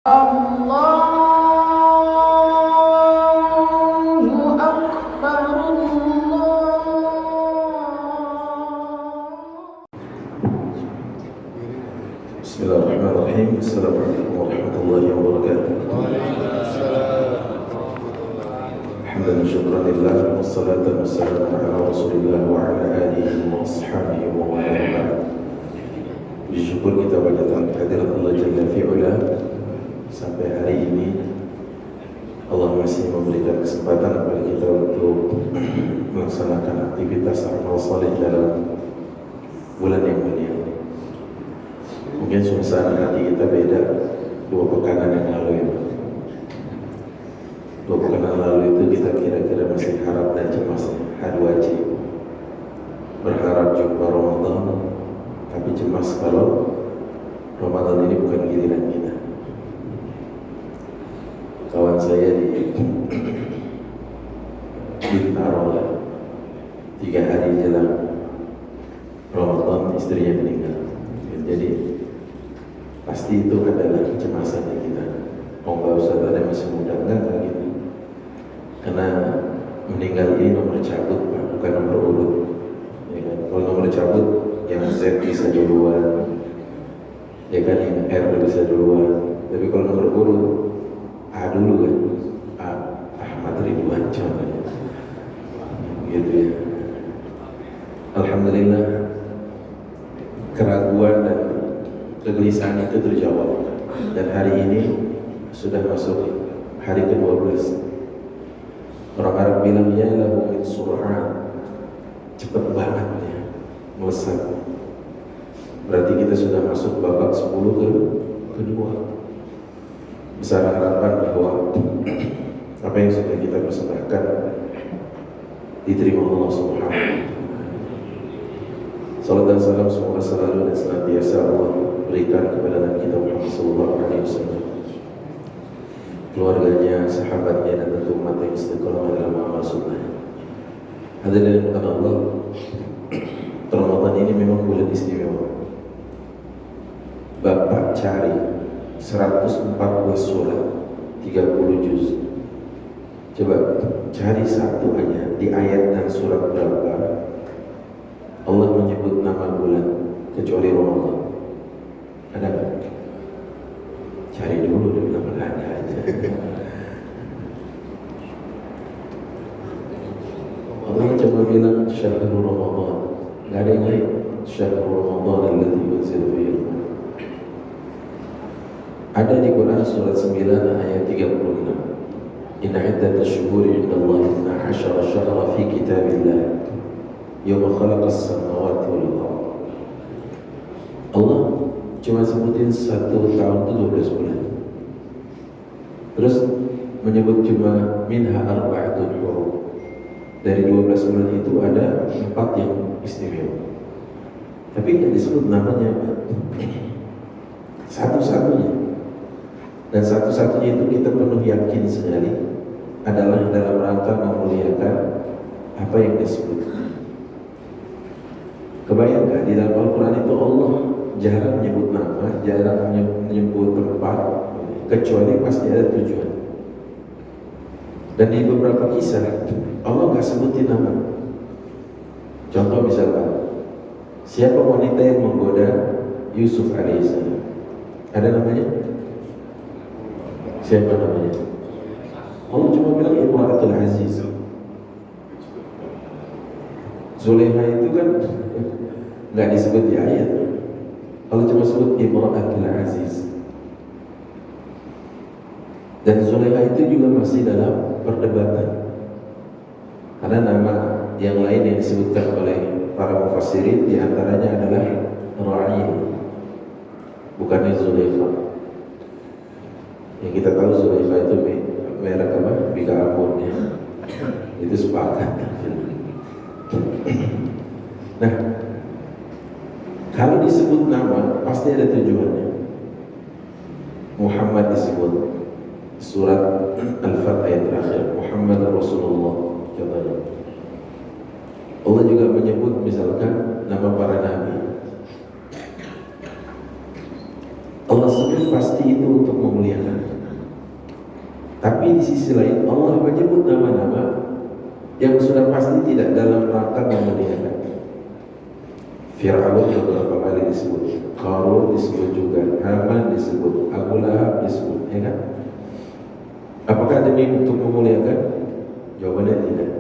Allahu Akbar, Bismillahirrahmanirrahim. Assalamualaikum warahmatullahi wabarakatuh. Alhamdulillah, syukurillah, wassalatu wassalamu ala rasulillah wa ala alihi wa ashabihi wa wa'ala. Bersyukur kita pada hadirat Allah Jalla fi'ula. Sampai hari ini Allah masih memberikan kesempatan kepada kita untuk melaksanakan aktivitas amal saleh dalam bulan yang mulia. Mungkin suasana hati kita beda 2 pekanan yang lalu ya. 2 pekanan lalu itu kita kira-kira masih harap dan cemas, hari wajib, berharap jumpa Ramadan, tapi cemas kalau Ramadan ini bukan giliran kita. Kawan saya di Bintaro 3 hari jelang Ramadan istrinya meninggal. Jadi pasti itu adalah kecemasan kita. Pak Ustaz ada masih muda enggak gitu. Karena meninggal ini nomor cabut Pak, bukan nomor urut. Ya kan? Kalau nomor cabut yang Z bisa duluan, ya kan, yang R bisa duluan. Tapi kalau nomor urut A dulu kan, Ahmad Ridwan contohnya. Gitu ya. Alhamdulillah keraguan dan kegelisahan itu terjawab, dan hari ini sudah masuk hari ke-12. Orang Arab bilang ya lahu min sur'an, cepat banget ya, melesat. Berarti kita sudah masuk babak 10 kedua. Besar harapan bahwa apa yang sudah kita persembahkan diterima Allah Subhanahu wa ta'ala. Salam dan salam semoga selalu dan senantiasa Allah berikan kepada Nabi kita Muhammad SAW, keluarganya, sahabatnya, dan tentu umat yang istiqomah dalam amal sunnah. Hadirin bukan Allah, Ramadan ini memang bulan istimewa. Bapak cari 114 surat, 30 juz. Coba cari satu aja di ayat dan surat berapa Allah menyebut nama bulan kecuali Ramadan. Ada nggak? Cari dulu, dia bilang nggak ada aja. Allah coba bilang syahrul Ramadan, nggak ada yang lain. Syahrul Ramadan alladzi unzila fihi al-Qur'an. Ada di Quran surat 9 ayat 36. Inna iddatash shuhuri 'inda Allah 12 syahra fi kitabillah yawma khalaqas samawati wal ardh. Allah cuma sebutin 1 tahun itu 12 bulan. Terus menyebut cuma minha arba'atun hurum. Dari 12 bulan itu ada 4 yang istimewa. Tapi tidak disebut namanya apa? Satu-satunya. Dan satu-satunya itu kita penuh yakin sekali adalah dalam rangka memuliakan apa yang disebut. Kebayang gak di dalam Al-Quran itu Allah jarang menyebut nama, jarang menyebut tempat, kecuali pasti ada tujuan. Dan di beberapa kisah Allah gak sebutin nama. Contoh misalkan, siapa wanita yang menggoda Yusuf alaihissalam? Ada namanya? Siapa namanya? Allah cuma bilang Imratul Aziz. Zulekha itu kan nggak disebut di ayat. Allah cuma sebut Imratul Aziz. Dan Zulekha itu juga masih dalam perdebatan. Karena nama yang lain yang disebutkan oleh para mufassirin di antaranya adalah Ra'in, bukannya Zulekha. Yang kita tahu Zulekha itu merek apa? Bika Ambon ya. Itu sepakat. Nah, kalau disebut nama pasti ada tujuannya. Muhammad disebut surat Al-Fat ayat terakhir, Muhammad Rasulullah contohnya. Allah juga menyebut misalkan nama para nabi. Allah sebut pasti itu untuk memuliakan. Tapi di sisi lain Allah menyebut nama-nama yang sudah pasti tidak dalam rangka memuliakan. Fir'aun beberapa kali disebut, Qarun disebut juga, Haman disebut, Abu Lahab disebut, ya kan? Apakah demi untuk memuliakan? Jawabannya tidak.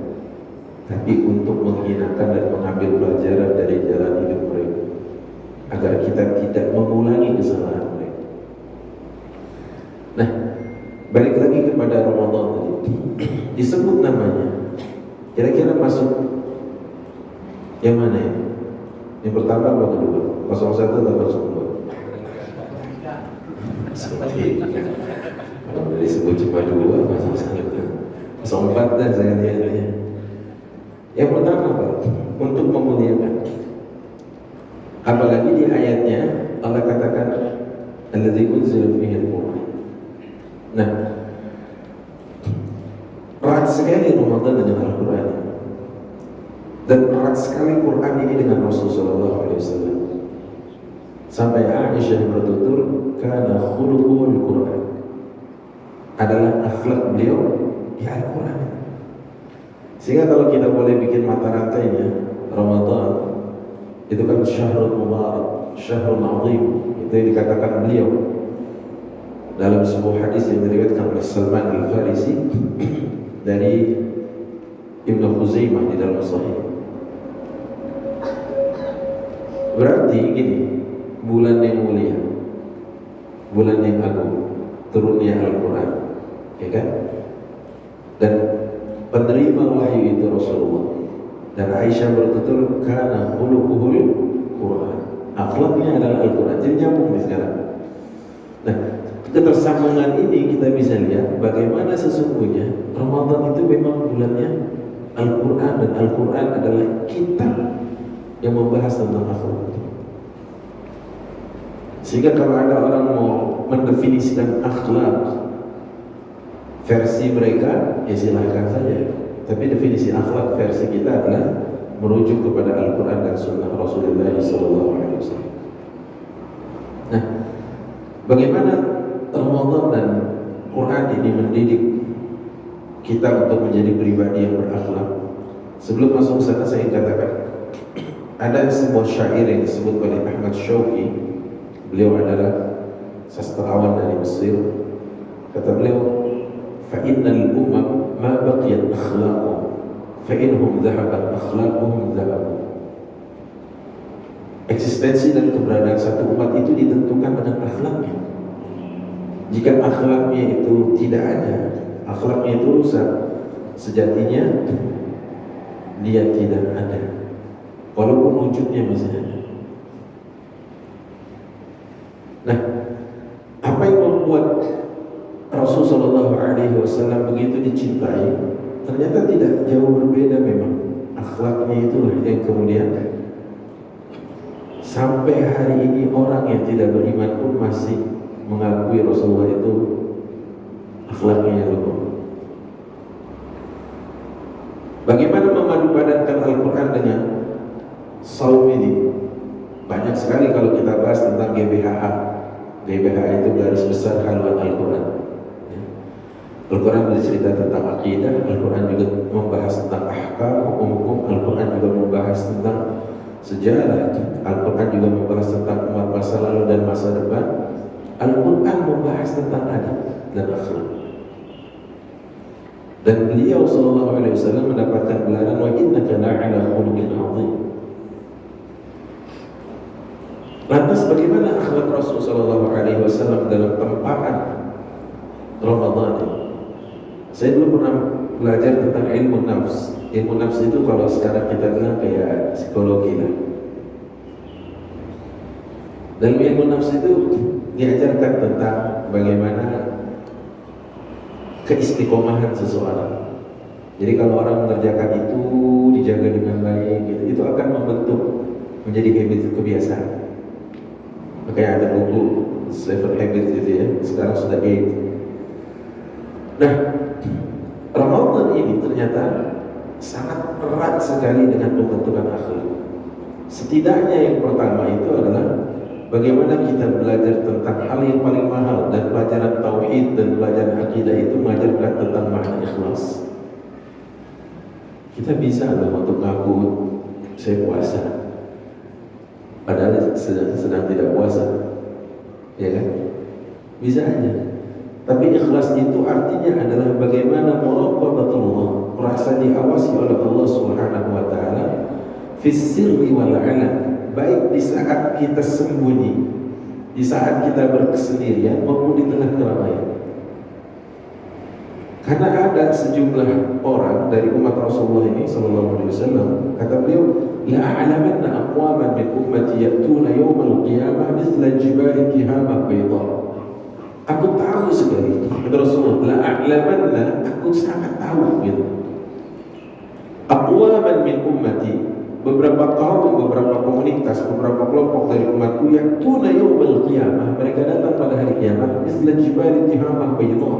Tapi untuk menghinakan dan mengambil pelajaran dari jalan hidup mereka, agar kita tidak mengulangi kesalahan mereka. Nah, balik lagi kepada Ramadan tadi, disebut namanya. Kira-kira masuk yang mana ya? Yang pertama atau kedua? 01 atau 02? Seperti kalau disebut cuma 2, masuk 1. 04 dah saya lihatnya. Yang pertama Pak, untuk memuliakan. Apalagi di ayatnya Allah katakan alladzi unzila fihi al-Qur'an. Nah, erat sekali Ramadan dengan Al-Quran, dan erat sekali Quran ini dengan Rasulullah SAW. Sampai Aisyah bertutur, karena khuluqul Quran, adalah akhlak beliau di Al-Quran. Sehingga kalau kita boleh bikin mata rantainya, Ramadan itu kan syahrul mubarak, syahrul azim, itu yang dikatakan beliau dalam sebuah hadis yang diriwayatkan oleh Salman Al-Farisi dari Ibnu Khuzaimah di dalam Sahih. Berarti gini, bulan yang mulia, bulan yang agung, turunnya Al-Quran, ya kan? Dan penerima wahyu itu Rasulullah. Dan Aisyah bertutur, karena khuluquhul Quran, akhlaknya adalah Al-Quran. Jadi nyambung nih sekarang. Nah, ketersambungan ini kita bisa lihat bagaimana sesungguhnya Ramadan itu memang bulannya Al-Quran, dan Al-Quran adalah kitab yang membahas tentang akhlak. Sehingga kalau ada orang mau mendefinisikan akhlak versi mereka, ya silahkan saja. Tapi definisi akhlak versi kita adalah merujuk kepada Al-Quran dan Sunnah Rasulullah SAW. Nah, bagaimana Ramadan dan Quran ini mendidik kita untuk menjadi pribadi yang berakhlak? Sebelum masuk ke sana saya ingin katakan, ada sebuah syair yang disebut oleh Ahmad Shauqi. Beliau adalah sastrawan dari Mesir. Kata beliau, "Fa'innal umam ma baqiyat akhlaquhum, fa'inhum dhahabat akhlaquhum dhahabu." Eksistensi dan keberadaan satu umat itu ditentukan dengan akhlaknya. Jika akhlaknya itu tidak ada, akhlaknya itu rusak, sejatinya dia tidak ada, walaupun wujudnya masih ada. Nah, apa yang membuat Rasulullah SAW begitu dicintai? Ternyata tidak jauh berbeda memang. Akhlaknya itulah yang kemudian sampai hari ini orang yang tidak beriman pun masih mengakui Rasulullah itu akhlaknya yang luhur. Bagaimana memadupadankan Al-Quran dengan saum ini? Banyak sekali kalau kita bahas tentang GBHA. GBHA itu garis besar haluan Al-Quran. Al-Quran bercerita tentang akidah, Al-Quran juga membahas tentang ahkam, hukum-hukum, Al-Quran juga membahas tentang sejarah, Al-Quran juga membahas tentang umat masa lalu dan masa depan. Al-Quran membahas tentang adab dan akhlak. Dan beliau SAW mendapatkan gelaran wa innaka la'ala khuluqin 'azim. Lantas bagaimana akhlak Rasulullah SAW dalam tempaan Ramadan ini? Saya dulu pernah belajar tentang ilmu nafs. Ilmu nafs itu kalau sekarang kita bilang kayak psikologi lah. Dalam ilmu nafs itu diajarkan tentang bagaimana keistiqomahan seseorang. Jadi kalau orang mengerjakan itu dijaga dengan baik, gitu, itu akan membentuk menjadi habit, kebiasaan. Makanya ada buku 7 Habits gitu ya, sekarang sudah 8. Nah, Ramadan ini ternyata sangat erat sekali dengan pembentukan akhlak. Setidaknya yang pertama itu adalah Bagaimana kita belajar tentang hal yang paling mahal, dan pelajaran tauhid dan pelajaran akidah itu mengajarkan tentang makna ikhlas. Kita bisa loh untuk ngaku saya puasa, padahal sedang tidak puasa, ya kan? Bisa aja. Tapi ikhlas itu artinya adalah bagaimana muraqabatullah, merasa diawasi oleh Allah Subhanahu wa taala fis sirri wal 'alan, baik di saat kita sembunyi, di saat kita berkesendirian maupun di tengah keramaian. Karena ada sejumlah orang dari umat Rasulullah ini sallallahu alaihi wasallam, kata beliau, la a'lamanna aqwaman min ummati ya'tuna yawmal qiyamah mithla jibali tihamah bayda. Aku tahu sekali, kata Rasulullah, la a'lamanna, aku sangat tahu gitu. Aqwaman min ummati, beberapa kaum, beberapa komunitas, beberapa kelompok dari umatku yang tuna yaumil qiyamah, mereka datang pada hari kiamat misla jibali tihamah bayda,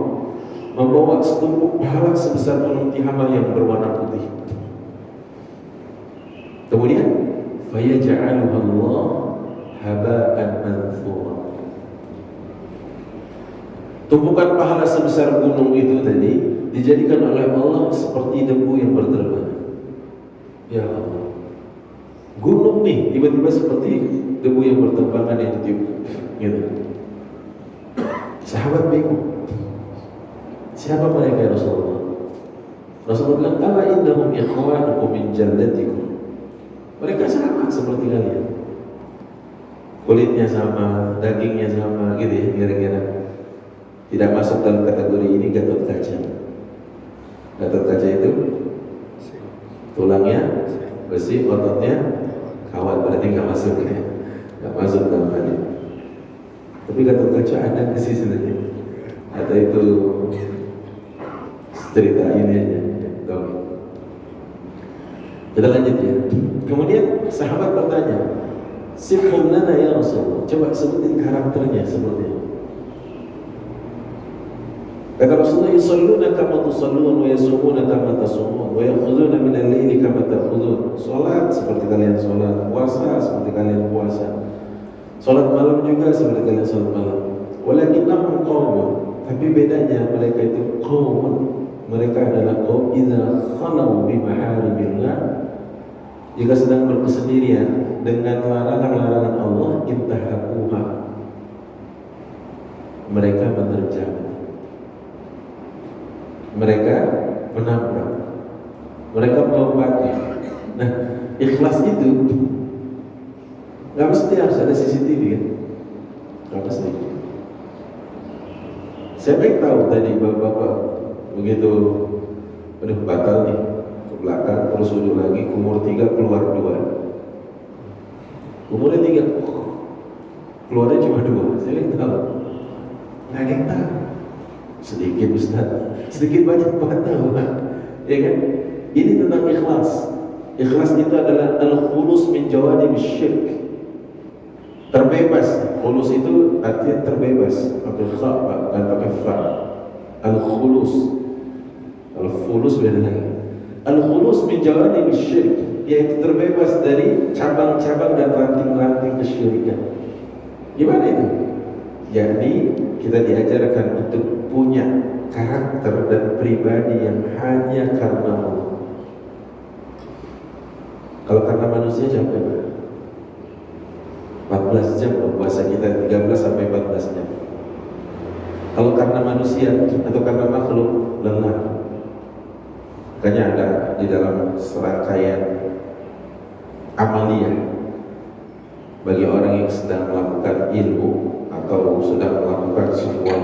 membawa setumpuk pahala sebesar gunung Tihamah yang berwarna putih. Kemudian fayaj'aluha Allah haba'an manthura. Tumpukan pahala sebesar gunung itu tadi dijadikan oleh Allah seperti debu yang berterbangan. Ya Allah, gunung nih tiba-tiba seperti debu yang berterbangan yang ditiup gitu. Sahabat bingung, siapa mereka ya Rasulullah? Rasulullah bilang, "Ama innahum ikhwanukum min jallatikum." Mereka sama seperti kalian, kulitnya sama, dagingnya sama, gitu ya kira-kira. Tidak masuk dalam kategori ini Gatot kaca. Gatot kaca itu tulangnya besi, ototnya kawat, berarti nggak masuk ya, nggak masuk dalam hal ini. Tapi Gatot kaca ada di sini, ada itu cerita ini aja. Kita lanjut ya. Kemudian sahabat bertanya, sifhum lana ya Rasulullah, coba sebutin karakternya seperti apa. Kata Rasulullah, yusalluna kama tusallun wa yasumuna kama tasumun wa yakhuduna min al-laili kama takhudun. Salat seperti kalian salat, puasa seperti kalian puasa, salat malam juga seperti kalian salat malam. Walakinnahum qaumun, tapi bedanya mereka itu qaumun, mereka adalah kaum idza khalau bi maharibillah, jika sedang berkesendirian dengan larangan-larangan Allah, intahakuha, mereka menerjang, mereka menabrak, mereka melompati. Nah, ikhlas itu nggak mesti harus ada CCTV kan? Nggak mesti. Siapa yang tahu tadi bapak-bapak begitu, aduh batal nih, ke belakang terus sujud lagi, kumur 3 keluar 2, umurnya 3 keluarnya cuma 2, saya yang tahu, nggak ada yang tahu. Sedikit Ustaz, sedikit banyak tahu, ya kan? Ini tentang ikhlas. Ikhlas itu adalah al-khulus min jawadib syirk, terbebas. Khulus itu artinya terbebas, pakai kha, bukan pakai fa. Al-khulus, al-khulus beda lagi. Al-khulus min jawadib syirk, yaitu terbebas dari cabang-cabang dan ranting-ranting kesyirikan. Gimana itu? Yakni kita diajarkan untuk punya karakter dan pribadi yang hanya karena Allah. Kalau karena manusia capek, 14 jam puasa kita, 13 sampai 14 jam. Kalau karena manusia atau karena makhluk, lelah. Makanya ada di dalam serangkaian amaliyah bagi orang yang sedang melakukan ilmu atau sedang melakukan sebuah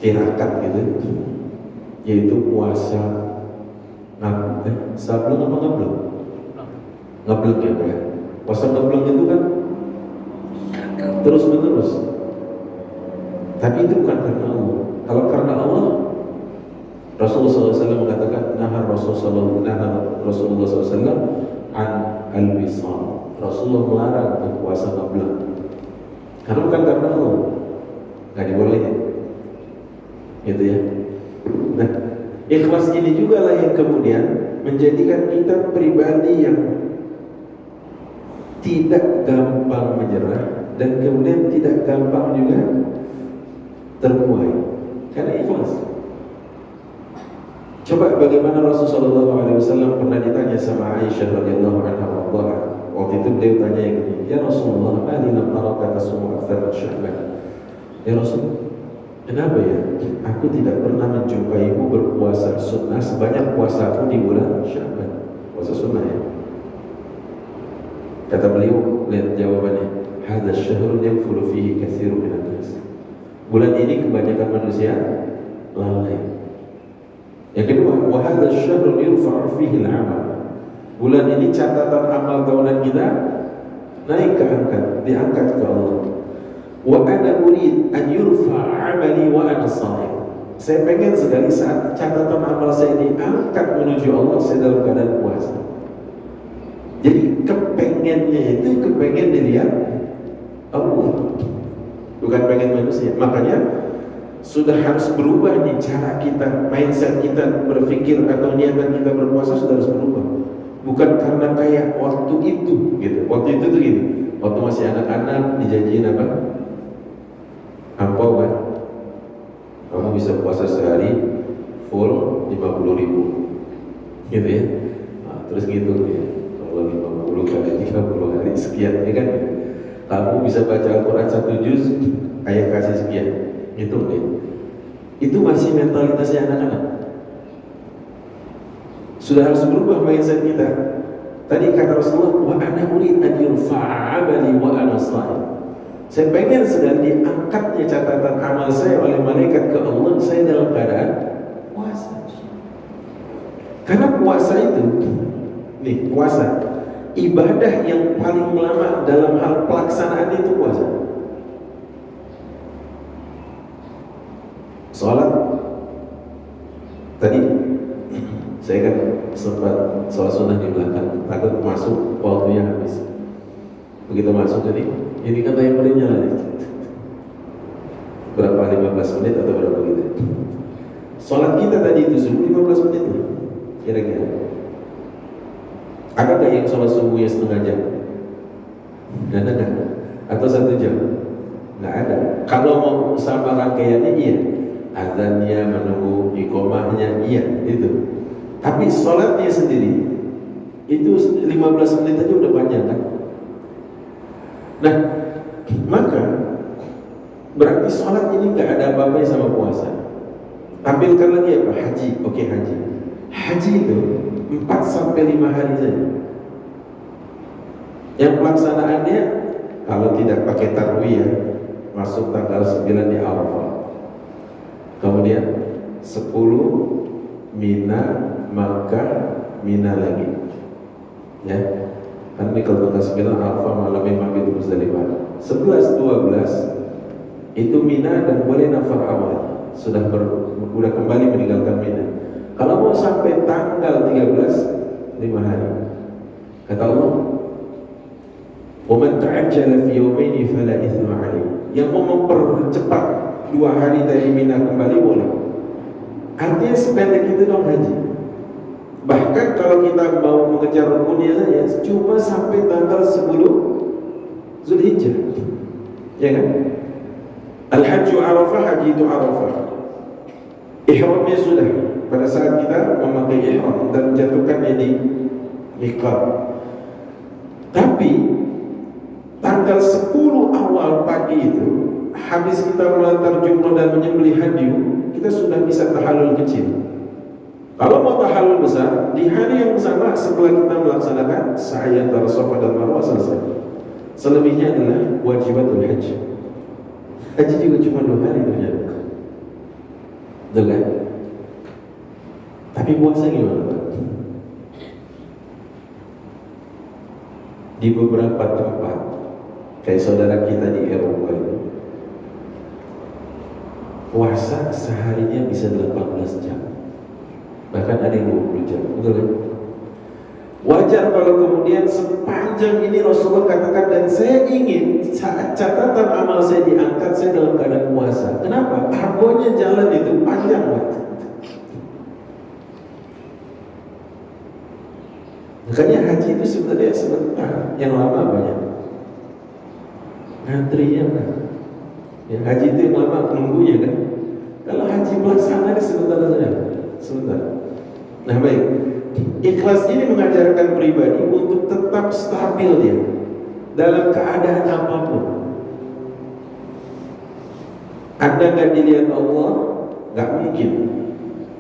tirakat gitu, yaitu puasa sableng apa ngebleng? Ngebleng ya Pak ya. Puasa ngebleng itu kan terus menerus. Tapi itu bukan karena Allah. Kalau karena Allah, Rasulullah SAW mengatakan, nahar Rasulullah SAW an al-wisal. Rasulullah melarang untuk puasa ngebleng. Karena bukan karena Allah, nggak dibolehin, gitu ya. Nah, ikhlas ini juga lah yang kemudian menjadikan kita pribadi yang tidak gampang menyerah, dan kemudian tidak gampang juga terbuai karena ikhlas. Coba bagaimana Rasulullah SAW pernah ditanya sama Aisyah radhiyallahu anha. Waktu itu beliau tanya yang ini, ya Rasulullah, mali lam araka tasumu akthar min Sya'ban. Ya Rasul, kenapa ya aku tidak pernah menjumpaimu berpuasa sunnah sebanyak puasaku di bulan Sya'ban? Puasa sunnah ya. Kata beliau, lihat jawabannya, hadza syahrun yanfulu fihi katsirun minan nas. Bulan ini kebanyakan manusia lalai. Yang kedua, wa hadza syahrun yurfa'u fihi al-'amal. Bulan ini catatan amal tahunan kita naik ke angkat, diangkat ke Allah. Wa ana urid an yurfa' 'amali wa ana sha'im. Saya pengen sekali saat catatan amal saya diangkat menuju Allah, saya dalam keadaan puasa. Jadi kepengennya itu kepengen dilihat Allah, bukan pengen manusia. Makanya sudah harus berubah nih cara kita, mindset kita berpikir atau niatan kita berpuasa sudah harus berubah. Bukan karena kayak waktu itu gitu. Waktu itu tuh gini, waktu masih anak-anak dijanjiin apa? Ampau kan? Kamu bisa puasa sehari full 50.000 gitu ya. Nah, terus gitu ya. Kalau 50 kali 30 hari sekian ya kan? Kamu bisa baca Al-Quran 1 juz, ayat kasih sekian. Gitu ya. Itu masih mentalitasnya anak-anak. Sudah harus berubah mindset kita. Tadi kata Rasulullah, wa ana urid an yurfa'a 'amali wa ana sha'im. Saya pengen sedang diangkatnya catatan amal saya oleh malaikat ke Allah, saya dalam keadaan puasa. Karena puasa itu, nih puasa, ibadah yang paling lama dalam hal pelaksanaan itu puasa. Sholat tadi saya kan sempat sholat sunnah di belakang, takut masuk waktunya habis. Begitu masuk jadi ini kan timernya lah, berapa 15 menit atau berapa gitu. Sholat kita tadi itu subuh 15 menit kira-kira. Ada nggak yang sholat subuhnya setengah jam? Nggak ada. Atau 1 jam? Nggak ada. Kalau mau sama rangkaiannya iya, azannya, menunggu iqomahnya iya itu. Tapi sholatnya sendiri itu 15 menit aja udah panjang kan? Nah, maka berarti sholat ini nggak ada apa-apanya sama puasa. Tampilkan lagi apa? Haji. Oke, haji. Haji itu 4-5 hari saja. Yang pelaksanaannya kalau tidak pakai tarwiyah masuk tanggal 9 di Arafah. Kemudian 10 Mina, Makkah, Mina lagi. Ya. Kan ini kalau tanggal 9 Arafah, malamnya maghrib Muzdalifah. 11, 12 itu Mina dan boleh nafar awal. Sudah kembali meninggalkan Mina. Kalau mau sampai tanggal 13, 5 hari. Kata Allah, "Wa man ta'ajjala fi yawmaini fala itsma 'alaihi." Yang mau mempercepat 2 hari dari Mina kembali boleh. Artinya sependek itu dong haji. Bahkan kalau kita mau mengejar rukunnya saja cuma sampai tanggal 10 Zulhijjah. Ya kan? Al-Hajju Arafah, haji itu Arafah. Ihramnya sudah pada saat kita memakai ihram dan menjatuhkannya di miqat. Tapi tanggal 10 awal pagi itu habis kita melantar jumroh dan menyembelih hadyu, kita sudah bisa tahallul kecil. Kalau mau tahallul besar, di hari yang sama setelah kita melaksanakan sa'i antara Safa dan Marwah selesai. Selebihnya adalah wajibatul haji. Haji juga cuma 2 hari ternyata. Betul kan? Tapi puasa gimana Pak? Di beberapa tempat kayak saudara kita di Eropa ini, puasa seharinya bisa 18 jam, bahkan ada yang 20 jam, betul kan? Wajar kalau kemudian sepanjang ini Rasulullah katakan, dan saya ingin saat catatan amal saya diangkat, saya dalam keadaan puasa. Kenapa? Argonya jalan itu panjang banget. Makanya haji itu sebenarnya sebentar, yang lama banyak ngantrinya kan. Ya, haji itu yang lama nunggunya kan. Kalau haji pelaksananya sebentar saja, sebentar. Nah baik, ikhlas ini mengajarkan pribadi untuk tetap stabil dia dalam keadaan apapun. Anda nggak dilihat Allah, nggak mungkin.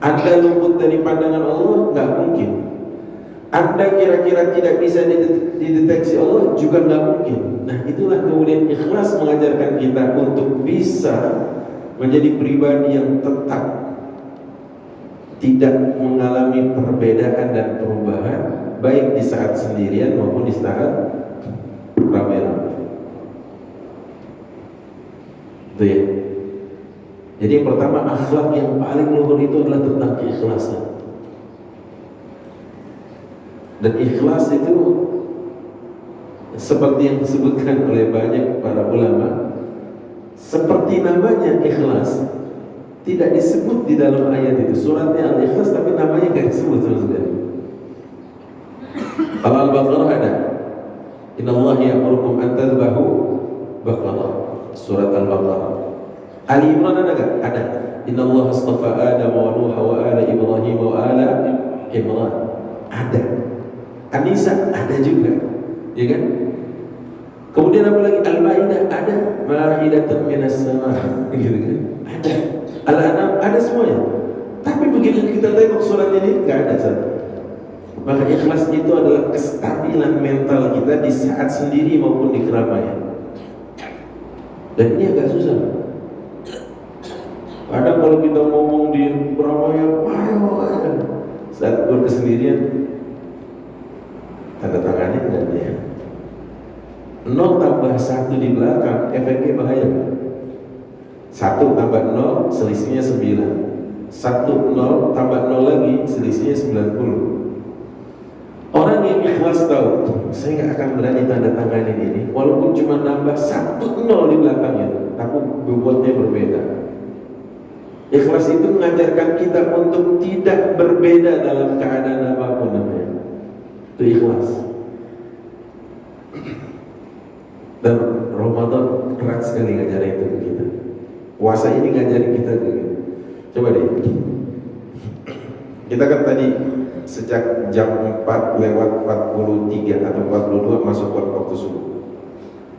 Anda luput dari pandangan Allah, nggak mungkin. Anda kira-kira tidak bisa dideteksi Allah, juga nggak mungkin. Nah itulah kemudian ikhlas mengajarkan kita untuk bisa menjadi pribadi yang tetap tidak mengalami perbedaan dan perubahan, baik di saat sendirian maupun di saat ramai-ramai. Itu ya. Jadi yang pertama, akhlak yang paling luhur itu adalah tentang keikhlasan. Dan ikhlas itu seperti yang disebutkan oleh banyak para ulama, seperti namanya ikhlas, tidak disebut di dalam ayat itu. Suratnya Al-Ikhlas tapi namanya nggak disebut sama sekali. Al-Baqarah ada, Innallaha ya'murukum an tadhbahu baqarah. Surat Al-Baqarah. Ali Imran ada nggak? Ada. Innallaha astafa Adam wa Nuh wa ala Ibrahim wa ala Imran. Ada. An-Nisa ada juga, ya kan? Kemudian apa lagi? Al-Maidah ada, Ma'idatan minas sama, gitu kan? Ada. Al-An'am ada semuanya. Tapi begitu kita tengok surat ini nggak ada satu. Maka ikhlas itu adalah kestabilan mental kita di saat sendiri maupun di keramaian. Dan ini agak susah. Kadang kalau kita ngomong di keramaian, ayo, saat berkesendirian, tanda tangannya dan dia 0 tambah 1 di belakang, efeknya bahaya. 1 tambah 0 selisihnya 9. 1 0 tambah 0 lagi selisihnya 90. Orang yang ikhlas tahu, saya nggak akan berani tanda tanganin ini, walaupun cuma nambah 1 0 di belakangnya, tapi bobotnya berbeda. Ikhlas itu mengajarkan kita untuk tidak berbeda dalam keadaan apapun namanya. Itu ikhlas. Dan Ramadan keras sekali ngajarin itu ke kita. Puasa ini ngajarin kita gitu. Coba deh. Kita kan tadi sejak jam 4 lewat 43 atau 42 masuk waktu subuh.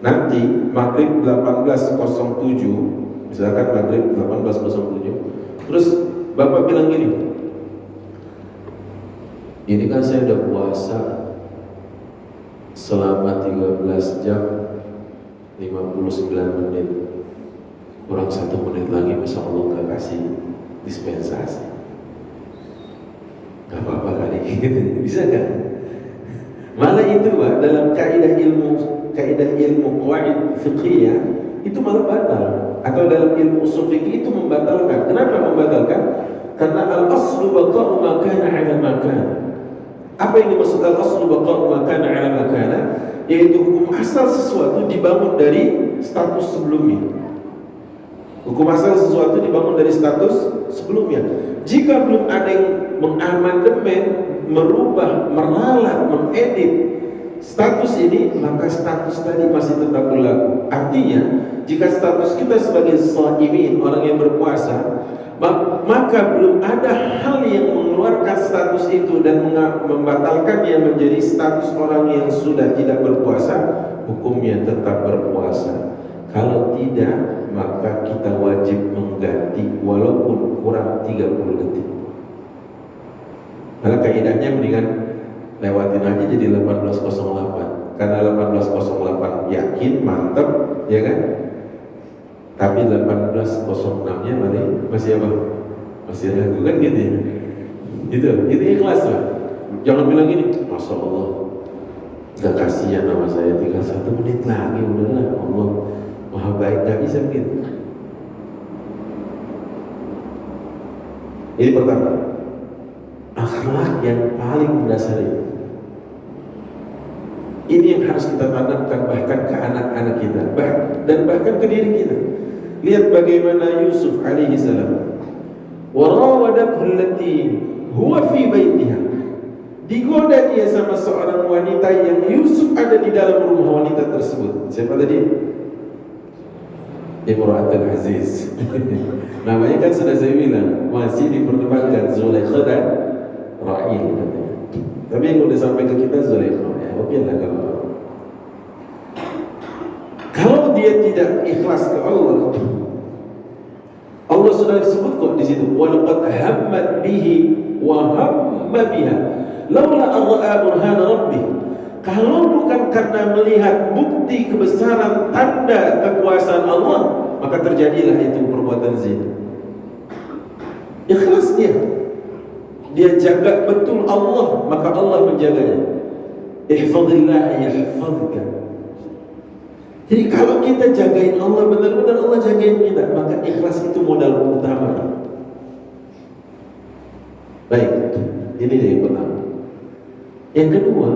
Nanti maghrib 18.07, misalkan maghrib 18.07, terus Bapak bilang gini, ini kan saya udah puasa selama 13 jam 59 menit, kurang 1 menit lagi, Masya Allah gak kasih dispensasi. Gak apa-apa kali gitu, bisa gak? Malah itu Pak, dalam kaidah ilmu qawaid fiqhiyah itu malah batal. Atau dalam ilmu usul fikih itu membatalkan. Kenapa membatalkan? Karena al-aslu baqa'u ma kana 'ala ma kana. Apa yang dimaksud al-aslu baqa'u ma kana 'ala ma kana? Yaitu hukum asal sesuatu dibangun dari status sebelumnya. Hukum asal sesuatu dibangun dari status sebelumnya. Jika belum ada yang mengamandemen, merubah, meralat, mengedit status ini, maka status tadi masih tetap berlaku. Artinya, jika status kita sebagai shaimin, orang yang berpuasa, maka belum ada hal yang mengeluarkan status itu dan membatalkannya menjadi status orang yang sudah tidak berpuasa, hukumnya tetap berpuasa. Kalau tidak, maka kita wajib mengganti walaupun kurang 30 detik. Karena kaidahnya mendingan lewatin aja jadi 18.08. Karena 18.08 yakin, mantap, ya kan? Tapi 18.06-nya masih apa? Masih ragu kan gitu ya? Itu ikhlas lah. Jangan bilang gini, Masya Allah, gak kasihan sama saya, tinggal 1 menit lagi, udahlah, Allah Maha baik, gak bisa begitu. Ini pertama, akhlak yang paling mendasar ini yang harus kita tanamkan bahkan ke anak-anak kita, dan bahkan ke diri kita. Lihat bagaimana Yusuf alaihi salam, wa rawadathu allati huwa fi baitiha Digoda dia sama seorang wanita yang Yusuf ada di dalam rumah wanita tersebut. Siapa tadi? Imratul Aziz. Namanya kan sudah saya bilang, masih diperdebatkan Zulaikha dan Ra'il katanya. Tapi yang udah sampai ke kita Zulaikha, ya oke lah kalau dia tidak ikhlas ke Allah. Allah sudah disebut kok di situ, walaqad hammat bihi wa hamma biha laula an ra'a burhan rabbih. Kalau bukan karena melihat bukti kebesaran tanda kekuasaan Allah, maka terjadilah itu perbuatan zina. Ikhlas dia jaga betul Allah, maka Allah menjaganya. Ihfazillah yahfazka. Jadi kalau kita jagain Allah, benar-benar Allah jagain kita, maka ikhlas itu modal utama. Baik, ini yang pertama. Yang kedua,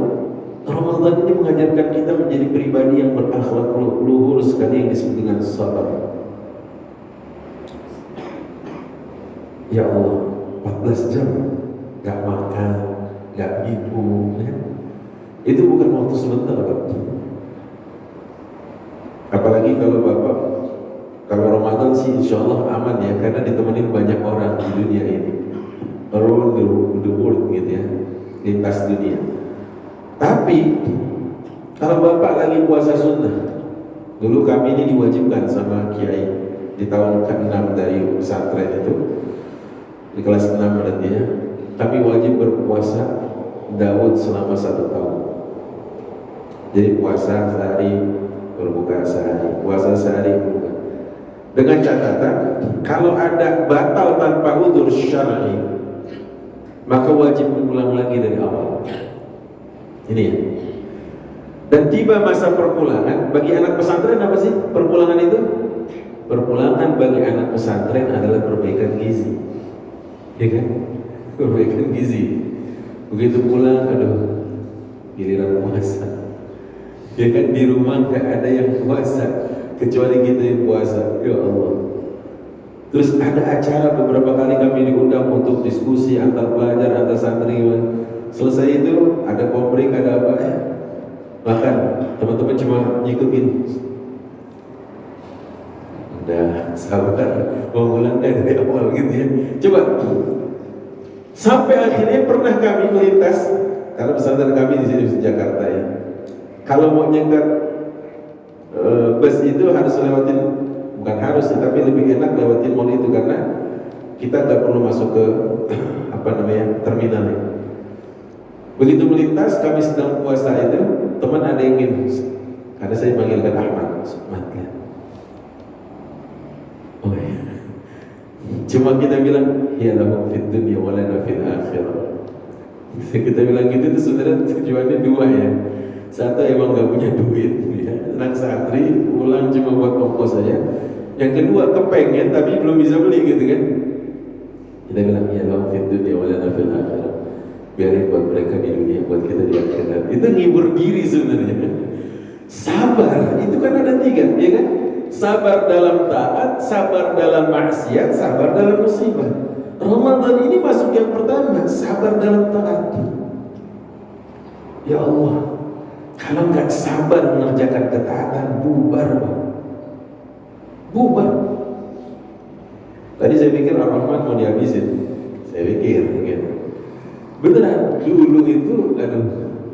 Ramadan ini mengajarkan kita menjadi pribadi yang berakhlak luhur sekali, yang disebut dengan sabar. Ya Allah, 14 jam gak makan, gak minum, ya? Itu bukan waktu sebentar, Pak. Apalagi kalau Bapak, kalau Ramadan sih insya Allah aman ya, karena ditemenin banyak orang di dunia ini, around the world gitu ya, lintas dunia. Tapi kalau Bapak lagi puasa sunnah, dulu kami ini diwajibkan sama Kiai di tahun ke-6 dari pesantren itu, di kelas 6 berarti ya, kami wajib berpuasa Daud selama 1 tahun. Jadi puasa sehari, berbuka sehari, puasa sehari, berbuka. Dengan catatan, kalau ada batal tanpa udzur syar'i, maka wajib mengulang lagi dari awal. Ini ya. Dan tiba masa perpulangan, bagi anak pesantren apa sih perpulangan itu? Perpulangan bagi anak pesantren adalah perbaikan gizi, ya kan? Perbaikan gizi. Begitu pulang, aduh, giliran puasa. Ya kan, di rumah gak ada yang puasa kecuali kita yang puasa. Ya Allah. Terus ada acara beberapa kali kami diundang untuk diskusi antar pelajar, antar santriwan. Selesai itu ada komprik, ada apa ya? Bahkan teman-teman cuma ngikutin. Udah sabar, mau pulang dari awal gitu ya. Coba. Sampai akhirnya pernah kami melintas, karena pesantren kami di sini di Jakarta ya. Kalau mau nyekat bus itu harus lewatin, bukan harus tapi lebih enak lewatin mall itu, karena kita nggak perlu masuk ke terminal ya. Begitu melintas, kami sedang puasa itu, teman ada yang ingin, karena saya panggilkan Ahmad ya. Oh ya. Cuma kita bilang, ya lahum fid dunya wa lana fil akhirah. Kita bilang gitu itu sebenarnya tujuannya dua ya. Satu, emang gak punya duit ya, anak santri pulang cuma buat ongkos saja. Yang kedua, kepengen tapi belum bisa beli gitu kan. Kita bilang, ya lahum fid dunya wa lana fil akhirah. Biarin buat mereka di dunia, buat kita di akhirat. Itu ngibur diri sebenarnya. Sabar, itu kan ada 3, ya kan? Sabar dalam taat, sabar dalam maksiat, sabar dalam musibah. Ramadan ini masuk yang pertama, sabar dalam taat. Ya Allah, kalau nggak sabar mengerjakan ketaatan, bubar. Tadi saya pikir Ar-Rahman mau dihabisin. Saya pikir gitu. Beneran, dulu itu,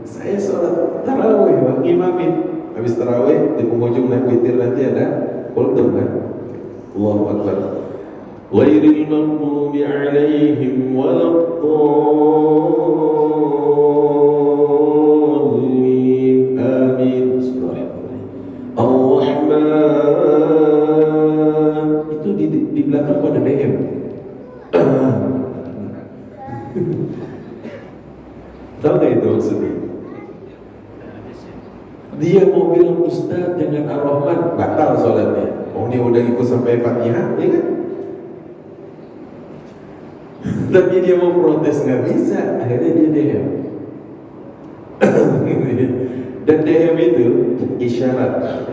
saya sholat tarawih, Bang, imamin. Habis tarawih, di penghujung naik witir nanti ada kultum kan. Allahu Akbar. Ghairil maghdubi alaihim waladdallin. Amin. Bismillahirrahmanirrahim. Ar-Rahman. Itu di belakang ada BM. Tahu gak itu maksudnya? Dia mau bilang Ustaz dengan Ar-Rahman, batal sholatnya. Oh, dia udah ikut sampai Fatihah, ya kan? Tapi dia mau protes, nggak bisa. Akhirnya dia DM. Dan DM itu isyarat.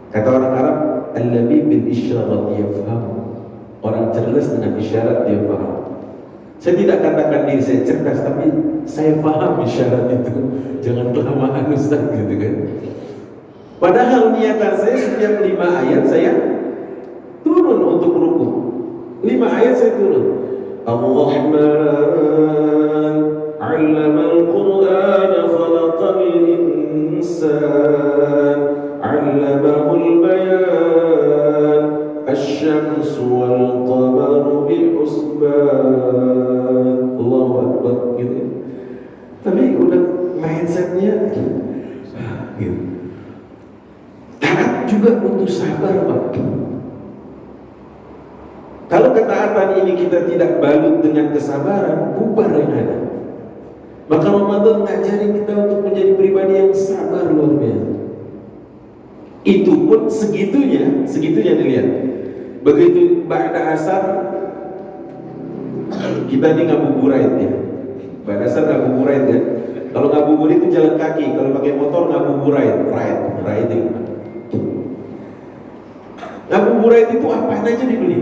Kata orang Arab, al-labib bil isyarat yafham. Orang cerdas dengan isyarat dia paham. Saya tidak katakan diri saya cerdas, tapi saya paham isyarat itu. Jangan kelamaan Ustaz gitu kan. Padahal niatan saya setiap 5 ayat saya turun untuk ruku. 5 ayat saya turun. Ar-Rahman 'allamal Qur'an khalaqal insan 'allamahul bayan asy-syamsu wal qamaru bihusban. Allahu Akbar gitu. Tapi udah mindsetnya gitu. Taat juga butuh sabar, Pak. Kalau ketaatan ini kita tidak balut dengan kesabaran, bubar yang ada. Maka Ramadan ngajarin kita untuk menjadi pribadi yang sabar luar biasa. Itu pun segitunya dilihat. Begitu ba'da asar, kita ini ngabuburit ya. Ba'da asar ngabuburit ya. Kalau ngabuburit itu jalan kaki, kalau pakai motor ngabuburit, riding. Ngabuburit itu apa aja dibeli.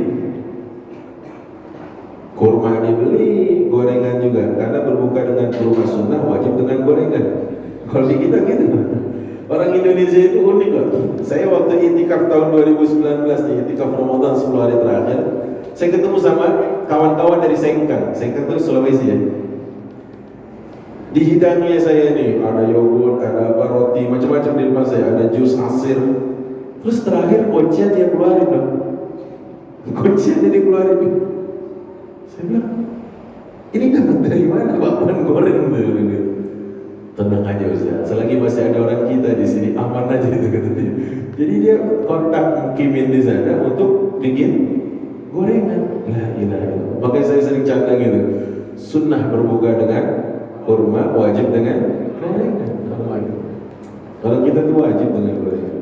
Kurma dibeli, gorengan juga. Karena berbuka dengan kurma sunnah wajib dengan gorengan. Kalau di kita gitu. Orang Indonesia itu unik loh. Saya waktu itikaf tahun 2019 nih, itikaf Ramadan 10 hari terakhir, saya ketemu sama kawan-kawan dari Sengkang itu Sulawesi ya. Di hidangnya saya nih ada yogurt, ada roti, macam-macam di rumah saya, ada jus asir. Terus terakhir kuncian dia keluarin dong. Kuncian dia keluarin. Saya bilang, ini dapat dari mana bakwan goreng gitu. Tenang aja Ustaz, selagi masih ada orang kita di sini aman aja itu katanya. Jadi dia kontak Kimin di sana untuk bikin gorengan. La ilaha illallah. Makanya saya sering canda gitu. Sunnah berbuka dengan kurma, wajib dengan gorengan. Kalau kita tuh wajib dengan gorengan.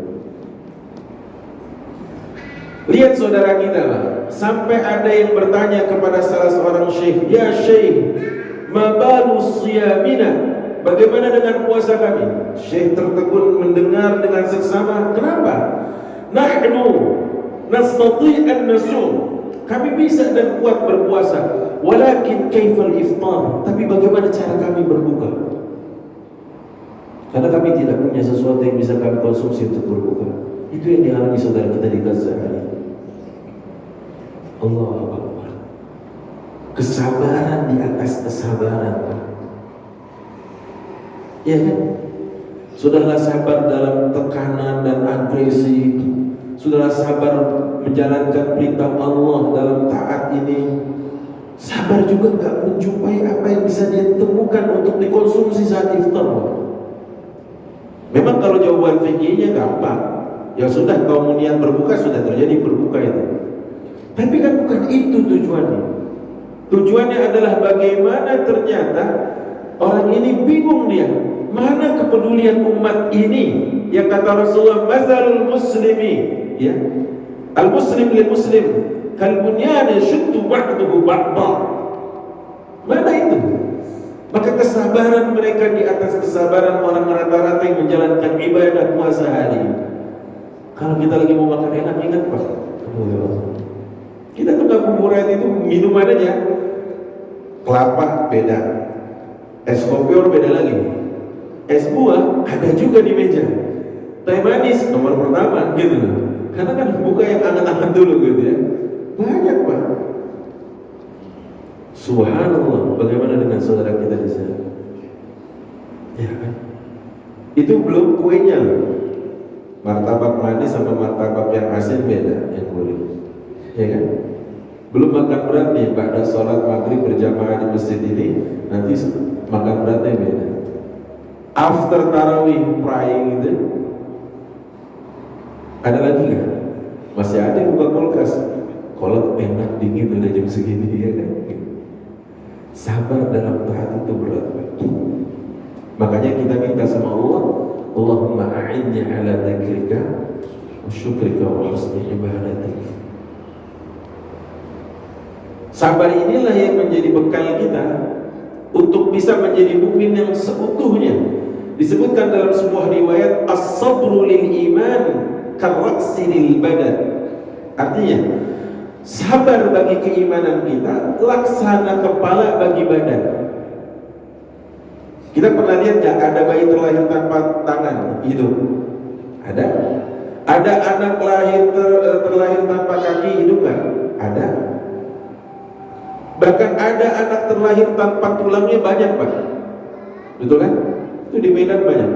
Lihat saudara kita lah, sampai ada yang bertanya kepada salah seorang syekh, "Ya syekh, ma balu siyamina?" Bagaimana dengan puasa kami? Syekh tertegun mendengar dengan seksama. Kenapa? Nahnu nastati' an nasum. Kami bisa dan kuat berpuasa. Walakin kaifal iftar? Tapi bagaimana cara kami berbuka? Karena kami tidak punya sesuatu yang bisa kami konsumsi untuk berbuka. Itu yang dialami saudara kita di Gaza hari ini. Allahu Akbar. Kesabaran di atas kesabaran. Ya kan? Sudahlah sabar dalam tekanan dan agresi. Sudahlah sabar menjalankan perintah Allah dalam taat ini. Sabar juga nggak menjumpai apa yang bisa dia temukan untuk dikonsumsi saat iftar. Memang kalau jawaban fikihnya gampang. Ya sudah, kamu niat berbuka, sudah terjadi berbuka itu. Tapi kan bukan itu tujuannya. Tujuannya adalah bagaimana ternyata orang ini bingung dia. Mana kepedulian umat ini yang kata Rasulullah, "Mazalul muslimi," ya. Al-muslim lil muslim kal bunyan yashuddu ba'duhu ba'dha. Mana itu? Maka kesabaran mereka di atas kesabaran orang rata-rata yang menjalankan ibadah puasa hari. Kalau kita lagi mau makan enak, ingat Pak. Kita tuh ngabuburit itu minuman aja. Kelapa beda, es kopior beda lagi. Es buah ada juga di meja. Teh manis nomor pertama gitu loh. Karena kan buka yang anget-anget dulu gitu ya. Banyak Pak. Subhanallah, bagaimana dengan saudara kita di sana? Ya kan? Itu belum kuenya loh. Martabak manis sama martabak yang asin beda, yang gurih. Ya kan? Belum makan berat nih, pada sholat maghrib berjamaah di masjid ini, nanti makan beratnya beda. After tarawih praying itu ada lagi nggak? Masih ada yang buka kulkas. Kolak enak dingin udah jam segini ya kan? Sabar dalam taat itu berat. Makanya kita minta sama Allah, Allahumma a'inni ala dzikrika wa syukrika wa husni ibadatik. Sabar inilah yang menjadi bekal kita untuk bisa menjadi mukmin yang seutuhnya. Disebutkan dalam sebuah riwayat, as-sabru lil iman karraksi lil badan. Artinya Sabar bagi keimanan kita, laksana kepala bagi badan. Kita pernah lihat nggak ada bayi terlahir tanpa tangan, hidup? Ada? Ada anak terlahir tanpa kaki, hidup nggak? Ada. Bahkan ada anak terlahir tanpa tulangnya, banyak Pak. Betul kan? Itu di Medan banyak.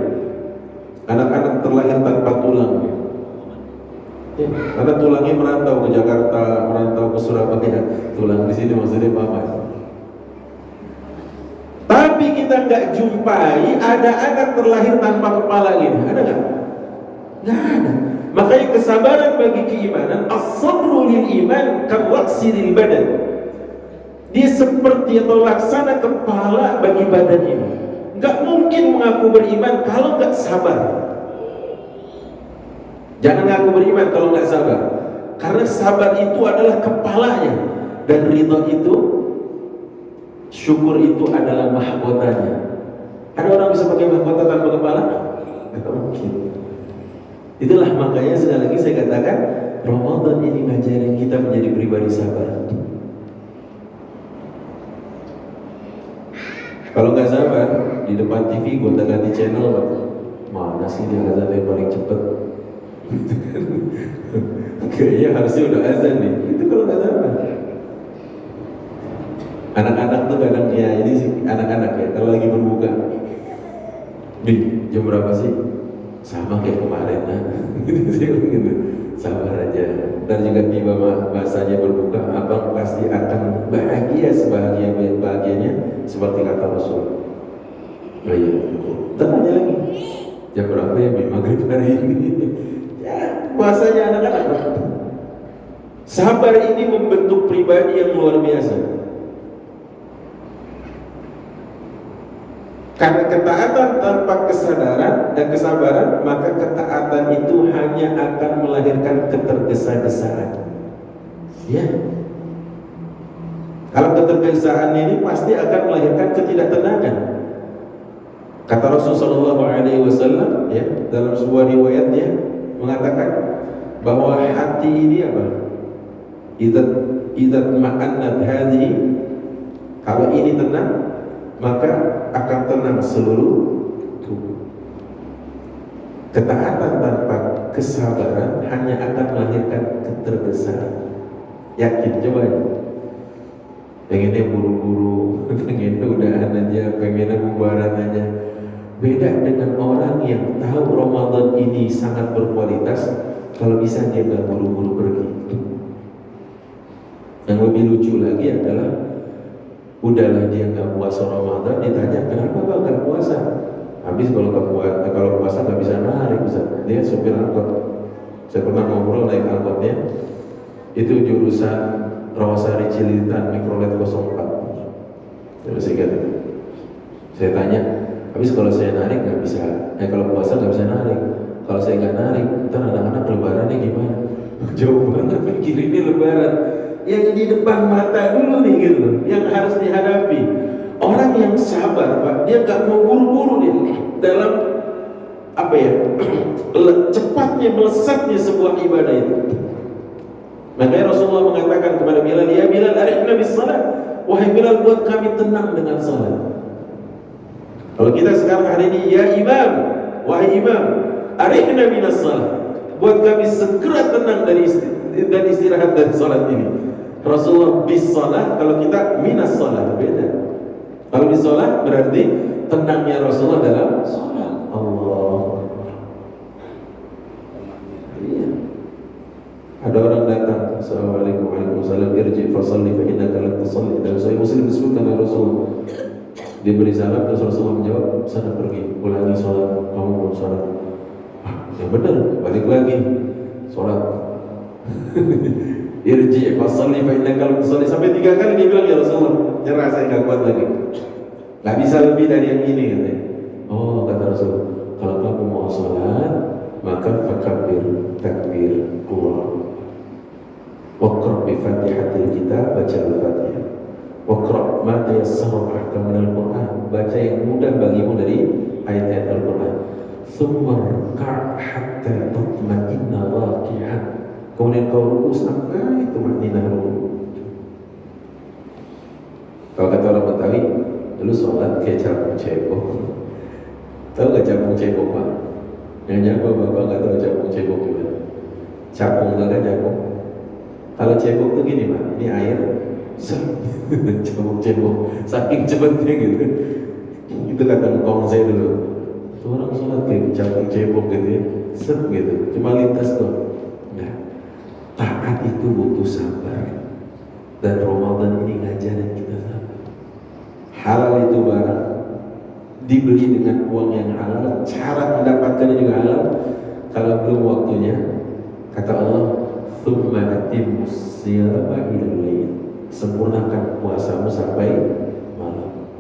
Anak-anak terlahir tanpa tulangnya. Ya, karena tulangnya merantau ke Jakarta, merantau ke Surabaya. Tulang di sini maksudnya apa? Tapi kita nggak jumpai ada anak terlahir tanpa kepala ini. Ada nggak? Nggak ada. Makanya kesabaran bagi keimanan, as-sabru lil iman kawaqsi lil badan. Dia seperti atau laksana kepala bagi badan ini. Nggak mungkin mengaku beriman kalau nggak sabar. Jangan ngaku beriman kalau nggak sabar, karena sabar itu adalah kepalanya, dan ridha itu, syukur itu adalah mahkotanya. Ada orang bisa pakai mahkota tanpa kepala? Nggak mungkin. Itulah makanya sekali lagi saya katakan, Ramadan ini ngajarin kita menjadi pribadi sabar. Kalau nggak sabar, di depan TV gonta ganti channel, Pak. Mana sih dia azan yang paling cepet? Kayaknya harusnya udah azan nih. Itu kalau nggak sabar. Anak-anak tuh kadang ya, ini sih anak-anak ya, kalau lagi berbuka, jam berapa sih? Sama kayak kemarin lah. Gitu. Sabar aja. Dan juga tiba masanya berbuka, abang pasti akan bahagia sebahagianya seperti kata Rasul. Oh iya, tanya lagi. Jam berapa ya maghrib hari ini? Ya, puasanya anak-anak. Sabar ini membentuk pribadi yang luar biasa. Karena ketaatan tanpa kesadaran dan kesabaran, maka ketaatan itu hanya akan melahirkan ketergesa-gesaan. Ya. Kalau ketergesaan ini pasti akan melahirkan ketidaktenangan. Kata Rasulullah SAW ya, dalam sebuah riwayatnya mengatakan bahwa hati ini apa? Idza ma'annat hadhihi, kalau ini tenang, maka akan tenang seluruh tubuh. Ketaatan tanpa kesabaran hanya akan melahirkan ketergesaan. Yakin, coba ya. Pengennya buru-buru, pengennya udahan aja, pengennya bubaran aja. Beda dengan orang yang tahu Ramadan ini sangat berkualitas, kalau bisa dia gak buru-buru pergi. Yang lebih lucu lagi adalah, udahlah dia nggak puasa Ramadan, ditanya kenapa bang nggak puasa? Habis kalau puasa nggak bisa narik, dia supir angkot. Saya pernah ngobrol naik angkotnya, itu jurusan Rawasari Cililitan Mikrolet 04. Terus saya tanya, habis kalau saya narik nggak bisa, kalau puasa nggak bisa narik. Kalau saya nggak narik, ntar anak-anak lebarannya gimana? Jauh banget mikir ini lebaran. Yang di depan mata dulu nih gitu, yang harus dihadapi. Orang yang sabar Pak, dia gak mau buru-buru nih dalam apa ya, cepatnya melesatnya sebuah ibadah itu. Makanya Rasulullah mengatakan kepada Bilal, ya Bilal, arihna bis salat. Wahai Bilal, buat kami tenang dengan salat. Kalau kita sekarang hari ini, ya Imam, wahai Imam, arihna minas salat. Buat kami segera tenang dari istirahat dari salat ini. Rasulullah bis salat, kalau kita minas salat, beda. Kalau bis salat berarti tenangnya Rasulullah dalam salat. Allah. Iya. Ada orang datang, assalamualaikum warahmatullahi wabarakatuh, irji fasalli fa innaka lam tusalli. Dan Sahih Muslim disebutkan oleh Rasulullah. Diberi salam, terus Rasulullah menjawab, sana pergi, ulangi salat, kamu belum salat. Yang benar, balik lagi salat. Irji fasalli fa innaka lam tusalli. Sampai 3 kali dia bilang, ya Rasulullah, nyerah, saya enggak kuat lagi. Enggak bisa lebih dari yang ini katanya. Oh, kata Rasul, kalau kamu mau salat, maka fakabbir takbir Allah. Waqra bi Fatihatil Kitab, baca Al-Fatihah. Waqra ma tayassara ma'aka minal Qur'an, baca yang mudah bagimu dari ayat-ayat Al-Qur'an. Tsumma rka' hatta tatma'inna raki'an. kemudian kau ruku sampai tumanninah ruku. Kalau kata orang Betawi, lu sholat kayak capung cebok. Tahu gak capung cebok Pak? Yang bapak gak tahu capung cebok gimana? Capung gak kan capung? Kalau cebok tuh gini Pak, ini air capung cebok, saking cepetnya gitu. Itu kata ngkong saya dulu. Tuh orang sholat kayak capung cebok gitu ya, gitu, cuma lintas tuh. Nah, taat itu butuh sabar. Dan Ramadan ini ngajarin kita sabar. Halal itu barang dibeli dengan uang yang halal, cara mendapatkannya juga halal. Kalau belum waktunya, kata Allah, "Tsumma atimmus siyama ilal lail." Sempurnakan puasamu sampai malam.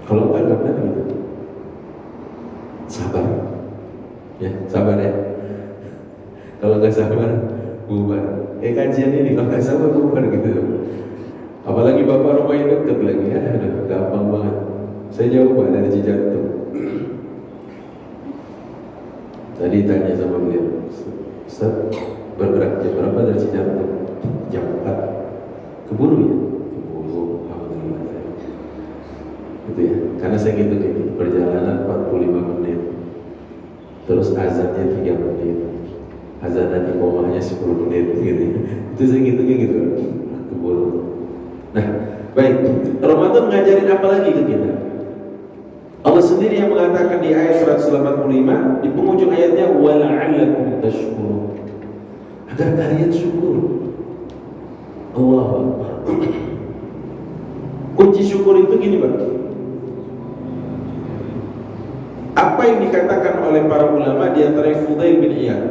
Kalau enggak benar gitu. Sabar. Ya, sabar ya. Kalau enggak sabar, bubar. Kajian ini kalau nggak sabar bubar gitu. Apalagi bapak rumah itu deket lagi ya, aduh gampang banget. Saya jauh Pak dari Cijantung. Tadi tanya sama beliau, Ustaz bergerak jam berapa dari Cijantung? Jam 4. Keburu ya? Keburu, alhamdulillah. Gitu ya, karena saya gitu nih, perjalanan 45 menit. Terus azannya 3 menit. Azan di bawahnya 10 menit gitu. Itu saya gitu keburu. Nah, baik. Ramadan ngajarin apa lagi ke kita? Allah sendiri yang mengatakan di ayat 185 di penghujung ayatnya wala'allakum tashkurun. Agar kalian syukur. Allahu Akbar. Kunci syukur itu gini, Pak. Apa yang dikatakan oleh para ulama di antara Fudail bin Iyad,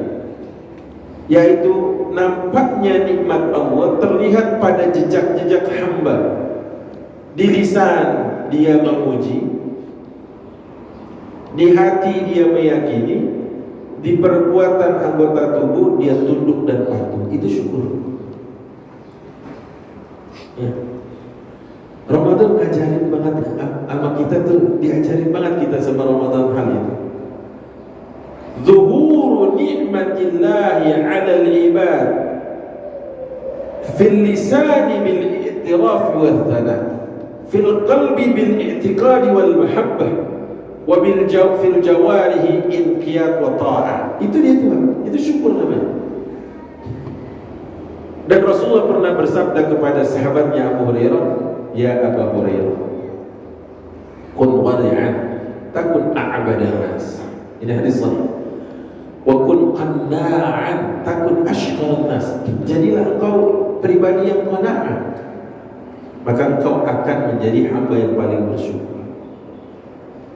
yaitu nampaknya nikmat Allah terlihat pada jejak-jejak hamba. Di lisan dia memuji, di hati dia meyakini, di perbuatan anggota tubuh dia tunduk dan patuh. Itu syukur ya. Ramadan ngajarin banget sama kita tuh, diajarin banget kita sama Ramadan hal itu. Zuhuru ni'matillahi 'ala al-ibad fil lisani bil i'tiraf wal thana, fil qalbi bil i'tiqad wal mahabbah, wa bil fil jawarihi inqiyad wa ta'ah. Itu dia Tuhan, itu syukur namanya. Dan Rasulullah pernah bersabda kepada sahabatnya Abu Hurairah, "Ya Abu Hurairah, kun wari'an takun a'badan nas." Ini hadis sahih. Wa kun qanna'an takun ashqaran nas. Jadilah engkau pribadi yang qanaah, maka engkau akan menjadi hamba yang paling bersyukur.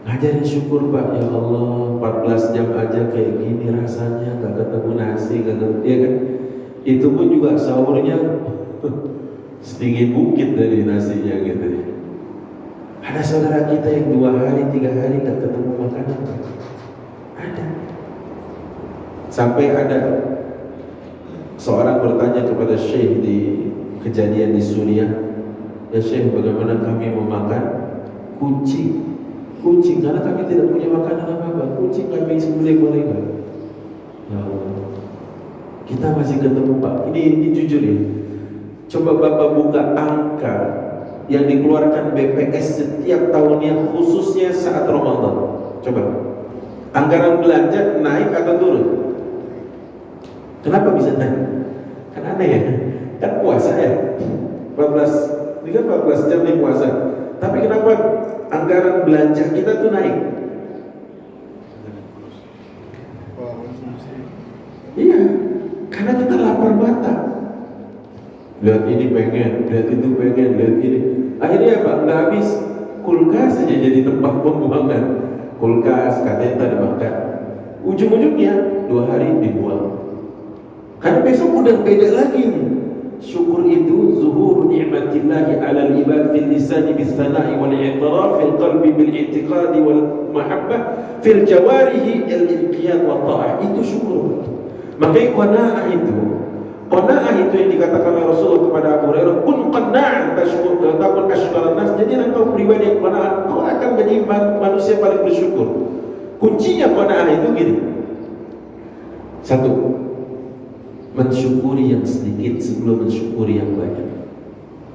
Ngajarin syukur Pak, ya Allah 14 jam aja kayak gini rasanya, gak ketemu nasi, gak ketemu, ya kan? Itu pun juga sahurnya setinggi bukit dari nasinya gitu ya. Ada saudara kita yang 2 hari, 3 hari gak ketemu makanan. Ada. Sampai ada seorang bertanya kepada Syekh di kejadian di Suriah, "Ya Syekh, bagaimana kami mau makan kucing? Kucing, karena kami tidak punya makanan apa-apa. Kucing kami sembelih boleh nggak?" Ya Allah, kita masih ketemu Pak. Ini jujur ya. Coba Bapak buka angka yang dikeluarkan BPS setiap tahunnya, khususnya saat Ramadan. Coba, anggaran belanja naik atau turun? Kenapa bisa naik? Kan aneh ya. Kan puasa ya. 14, ini kan 14 jam nih puasa. Tapi kenapa anggaran belanja kita tuh naik? Iya, karena kita lapar mata. Lihat ini pengen, lihat itu pengen, lihat ini. Akhirnya apa? Nggak habis. Kulkas saja jadi tempat pembuangan. Kulkas katanya tak dimakan. Ujung-ujungnya 2 hari dibuang. Karena besok udah beda lagi nih. Syukur itu zuhur ni'matillahi 'alal ibad fil lisani bis sana'i wal i'tiraf, fil qalbi bil i'tiqadi wal mahabbah, fil jawarihi al inqiyad wa ta'ah. Itu syukur. Makanya qanaah itu yang dikatakan oleh Rasulullah kepada Abu Hurairah, kun qanna'an tashkur takun ashqaran nas. Jadi engkau pribadi yang qanaah, kau akan menjadi manusia paling bersyukur. Kuncinya qanaah itu gini. 1, mensyukuri yang sedikit sebelum mensyukuri yang banyak.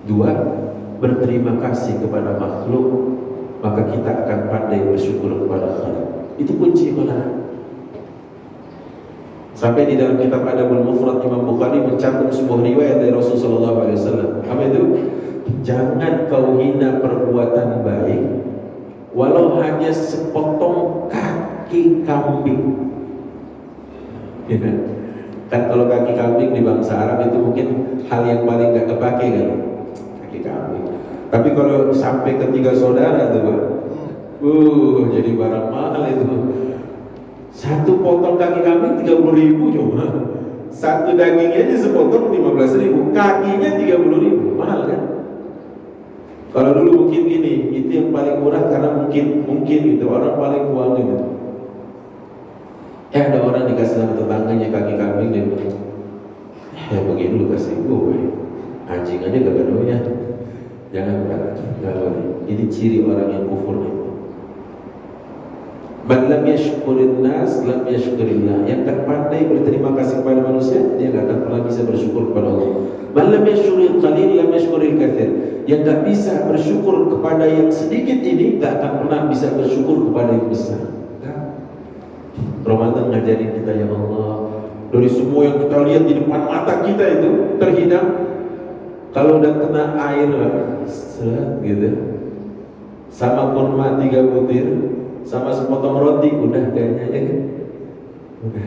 Dua, berterima kasih kepada makhluk, maka kita akan pandai bersyukur kepada Khaliq. Itu kunci ibadah. Sampai di dalam kitab Adabul Mufrad Imam Bukhari mencantum sebuah riwayat dari Rasulullah SAW. Apa itu? Jangan kau hina perbuatan baik walau hanya sepotong kaki kambing. Ya kan? Kan kalau kaki kambing di bangsa Arab itu mungkin hal yang paling gak kepake kan, kaki kambing. Tapi kalau sampai ketiga saudara tuh Pak, jadi barang mahal itu. Satu potong kaki kambing 30.000 cuma. Satu dagingnya aja sepotong 15.000, kakinya 30.000, mahal kan? Kalau dulu mungkin gini, itu yang paling murah karena mungkin itu orang paling kuat gitu. Ada orang dikasih sama tetangganya kaki kambing, dia bilang, begini lu kasih gue, anjing aja gak gadonya. Jangan berat, gak boleh. Ini ciri orang yang kufur itu. Man lam yashkurin nas lam yashkurillah. Yang tak pandai berterima kasih kepada manusia, dia gak akan pernah bisa bersyukur kepada Allah. Man lam yashkuril qalil lam yashkuril katsir. Yang gak bisa bersyukur kepada yang sedikit ini, gak akan pernah bisa bersyukur kepada yang besar. Ramadan ngajarin kita, ya Allah, dari semua yang kita lihat di depan mata kita itu terhidang, kalau udah kena air seret gitu, sama kurma 3 butir, sama sepotong roti, udah kayaknya ya kan, udah,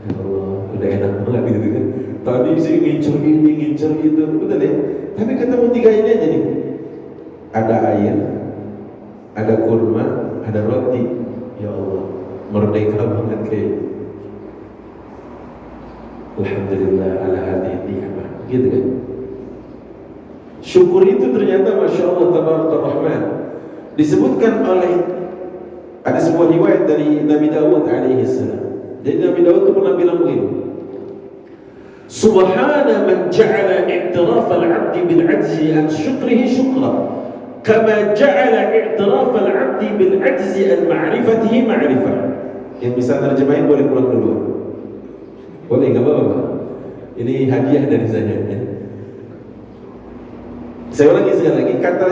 ya Allah, udah enak banget gitu kan. Tadi sih ngincer ini, ngincer itu, betul ya. Tapi ketemu 3 ini aja nih, ada air, ada kurma, ada roti, ya Allah, merdeka banget kayak. Alhamdulillah ala hadhihi ni'mah, gitu kan. Syukur itu ternyata Masya Allah Tabaraka Rahman. Disebutkan oleh, ada sebuah riwayat dari Nabi Dawud alaihi salam. Jadi Nabi Dawud itu pernah bilang begini, Subhana man ja'ala i'tiraf al-'abdi bil-'ajzi an syukrihi syukra, kama ja'ala i'tiraf al-'abdi bil-'ajzi an ma'rifatihi ma'rifah. Yang bisa terjemahin boleh pulang dulu. Boleh, nggak apa-apa. Ini hadiah dari saya. Saya ulangi sekali lagi, kata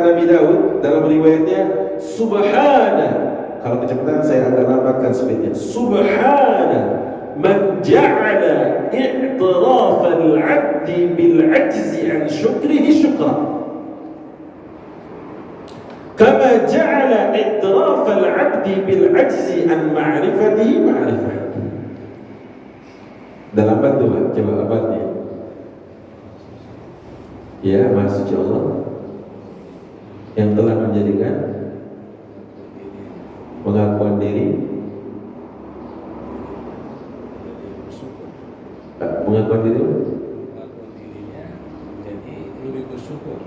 Nabi Daud dalam riwayatnya, Subhana, kalau kecepatan saya agak lambatkan speednya, Subhana man ja'ala i'tiraf al-'abdi bil-'ajzi an syukrihi syukra, kama ja'ala i'tiraf al-'abdi bil-'ajzi an ma'rifatihi ma'rifah. Dah lambat tu Pak, coba lambatnya. Ya, Maha Suci Allah yang telah menjadikan pengakuan diri, pengakuan diri, pengakuan dirinya menjadi lebih bersyukur.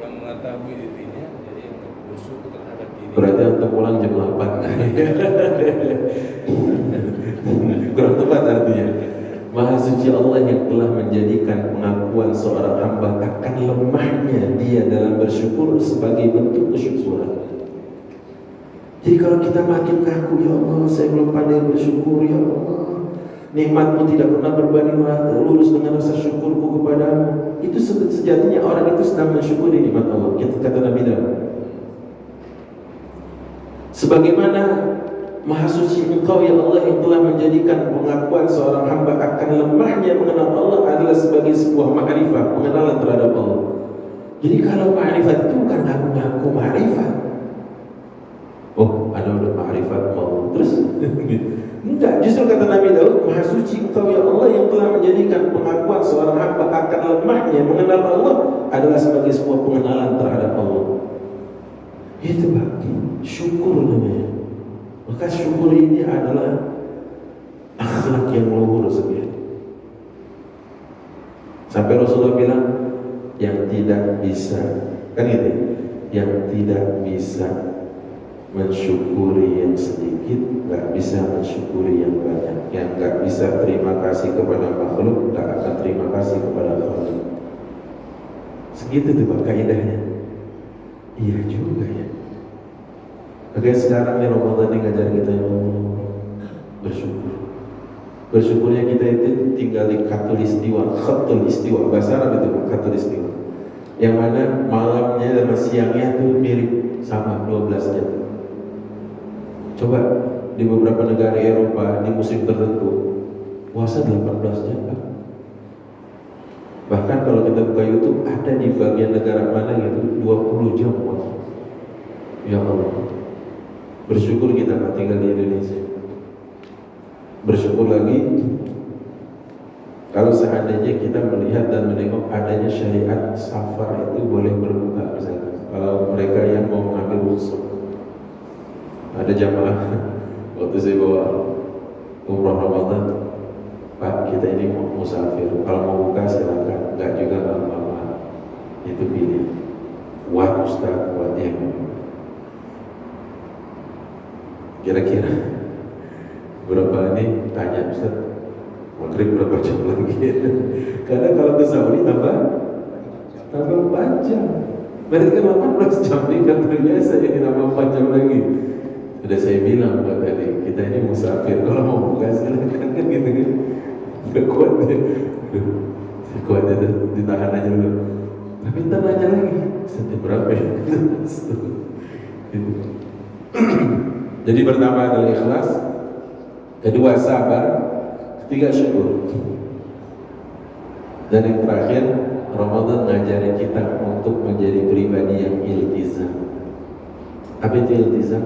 Yang mengetahui dirinya jadi yang lebih bersyukur terhadap diri. Berarti untuk pulang jam 8. Kurang tepat artinya. Maha Suci Allah yang telah menjadikan pengakuan seorang hamba akan lemahnya dia dalam bersyukur sebagai bentuk kesyukuran. Jadi kalau kita makin kaku, ya Allah, saya belum pandai bersyukur, ya Allah, nikmatmu tidak pernah berbanding lurus dengan rasa syukurku kepadamu, itu sejatinya orang itu sedang mensyukuri nikmat Allah. Kata Nabi Daud, sebagaimana Maha Suci Engkau ya Allah yang telah menjadikan pengakuan seorang hamba akan lemahnya mengenal Allah adalah sebagai sebuah ma'rifah, pengenalan terhadap Allah. Jadi kalau ma'rifat itu bukan ngaku-ngaku ma'rifat. Oh, ada udah ma'rifat mau terus enggak, justru kata Nabi Daud, Maha Suci Engkau ya Allah yang telah menjadikan pengakuan seorang hamba akan lemahnya mengenal Allah adalah sebagai sebuah pengenalan terhadap Allah. Itu Pak, syukur namanya. Maka syukur ini adalah akhlak yang luhur sebenarnya. Sampai Rasulullah bilang, yang tidak bisa, kan gitu, yang tidak bisa mensyukuri yang sedikit, nggak bisa mensyukuri yang banyak. Yang nggak bisa terima kasih kepada makhluk, nggak akan terima kasih kepada Allah. Segitu tuh Pak kaidahnya. Iya juga ya. Oke, sekarang nih Ramadan ini ngajarin kita yang bersyukur. Bersyukurnya kita itu tinggal di Khatulistiwa, Khatulistiwa, bahasa Arab itu Khatulistiwa, yang mana malamnya dan siangnya itu mirip sama 12 jam. Coba di beberapa negara Eropa di musim tertentu puasa 18 jam kan? Bahkan kalau kita buka YouTube ada di bagian negara mana gitu 20 jam puasa. Ya Allah, bersyukur kita nggak tinggal di Indonesia. Bersyukur lagi kalau seandainya kita melihat dan menengok adanya syariat safar itu boleh berbuka misalnya. Kalau mereka yang mau mengambil rukhsah, ada jamaah waktu saya bawa umrah Ramadan, Pak kita ini mau musafir, kalau mau buka silakan, enggak juga nggak apa-apa, itu pilih. Kuat Ustaz, kuat ya. Kira-kira berapa ini tanya Ustaz, maghrib berapa jam lagi? Karena kalau ke Saudi tambah 4 jam. Berarti kan 18 jam ini kan terbiasa, ini tambah 4 jam lagi. Sudah saya bilang buat tadi, kita ini musafir, kalau mau buka silakan kan gitu kan. Gak kuat ya. Kuat ya, ditahan aja dulu. Tapi ntar nanya lagi, sampai berapa ya? Gitu. Jadi pertama adalah ikhlas, kedua sabar, ketiga syukur, dan yang terakhir Ramadan ngajarin kita untuk menjadi pribadi yang iltizam. Apa itu iltizam?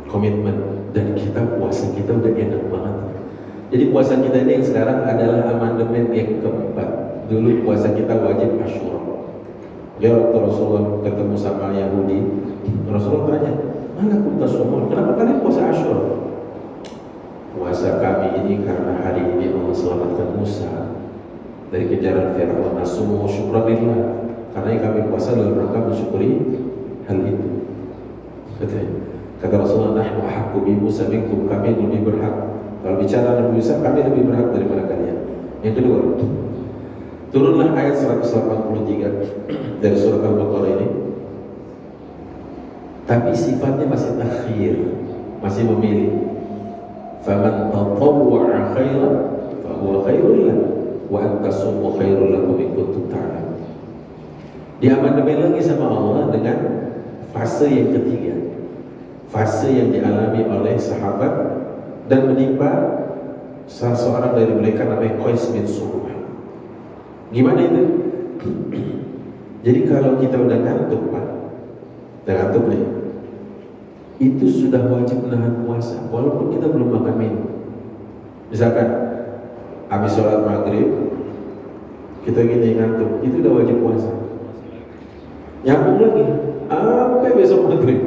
Komitmen. Dan kita puasa kita udah enak banget. Jadi puasa kita ini yang sekarang adalah amandemen yang keempat. Dulu puasa kita wajib Asyura. Ya waktu Rasulullah ketemu sama Yahudi, Rasulullah tanya, mana kunta sumur? Kenapa kalian puasa Asyura? Puasa kami ini karena hari ini Allah selamatkan Musa dari kejaran Fir'aun. Nasumu syukranillah. Karena kami puasa dalam rangka mensyukuri hal itu. Kata Rasulullah, nahnu ahaqqu bi Musa minkum, kami lebih berhak. Kalau bicara Nabi Musa, kami lebih berhak daripada kalian. Yang kedua, turunlah ayat 183 dari surat Al-Baqarah ini. Tapi sifatnya masih takhir, masih memilih. Faman tatawwa'a khairan fahuwa khairul lahu wa an tasummu khairul lakum in kuntum ta'lamun. Diamandemen lagi sama Allah dengan fase yang ketiga, fase yang dialami oleh sahabat dan menimpa salah seorang dari mereka namanya Qais bin Surah. Gimana itu? Jadi kalau kita udah ngantuk Pak, udah ngantuk nih, itu sudah wajib menahan puasa walaupun kita belum makan minum. Misalkan habis sholat maghrib kita gini ngantuk, itu udah wajib puasa. Nyambung lagi sampai besok maghrib.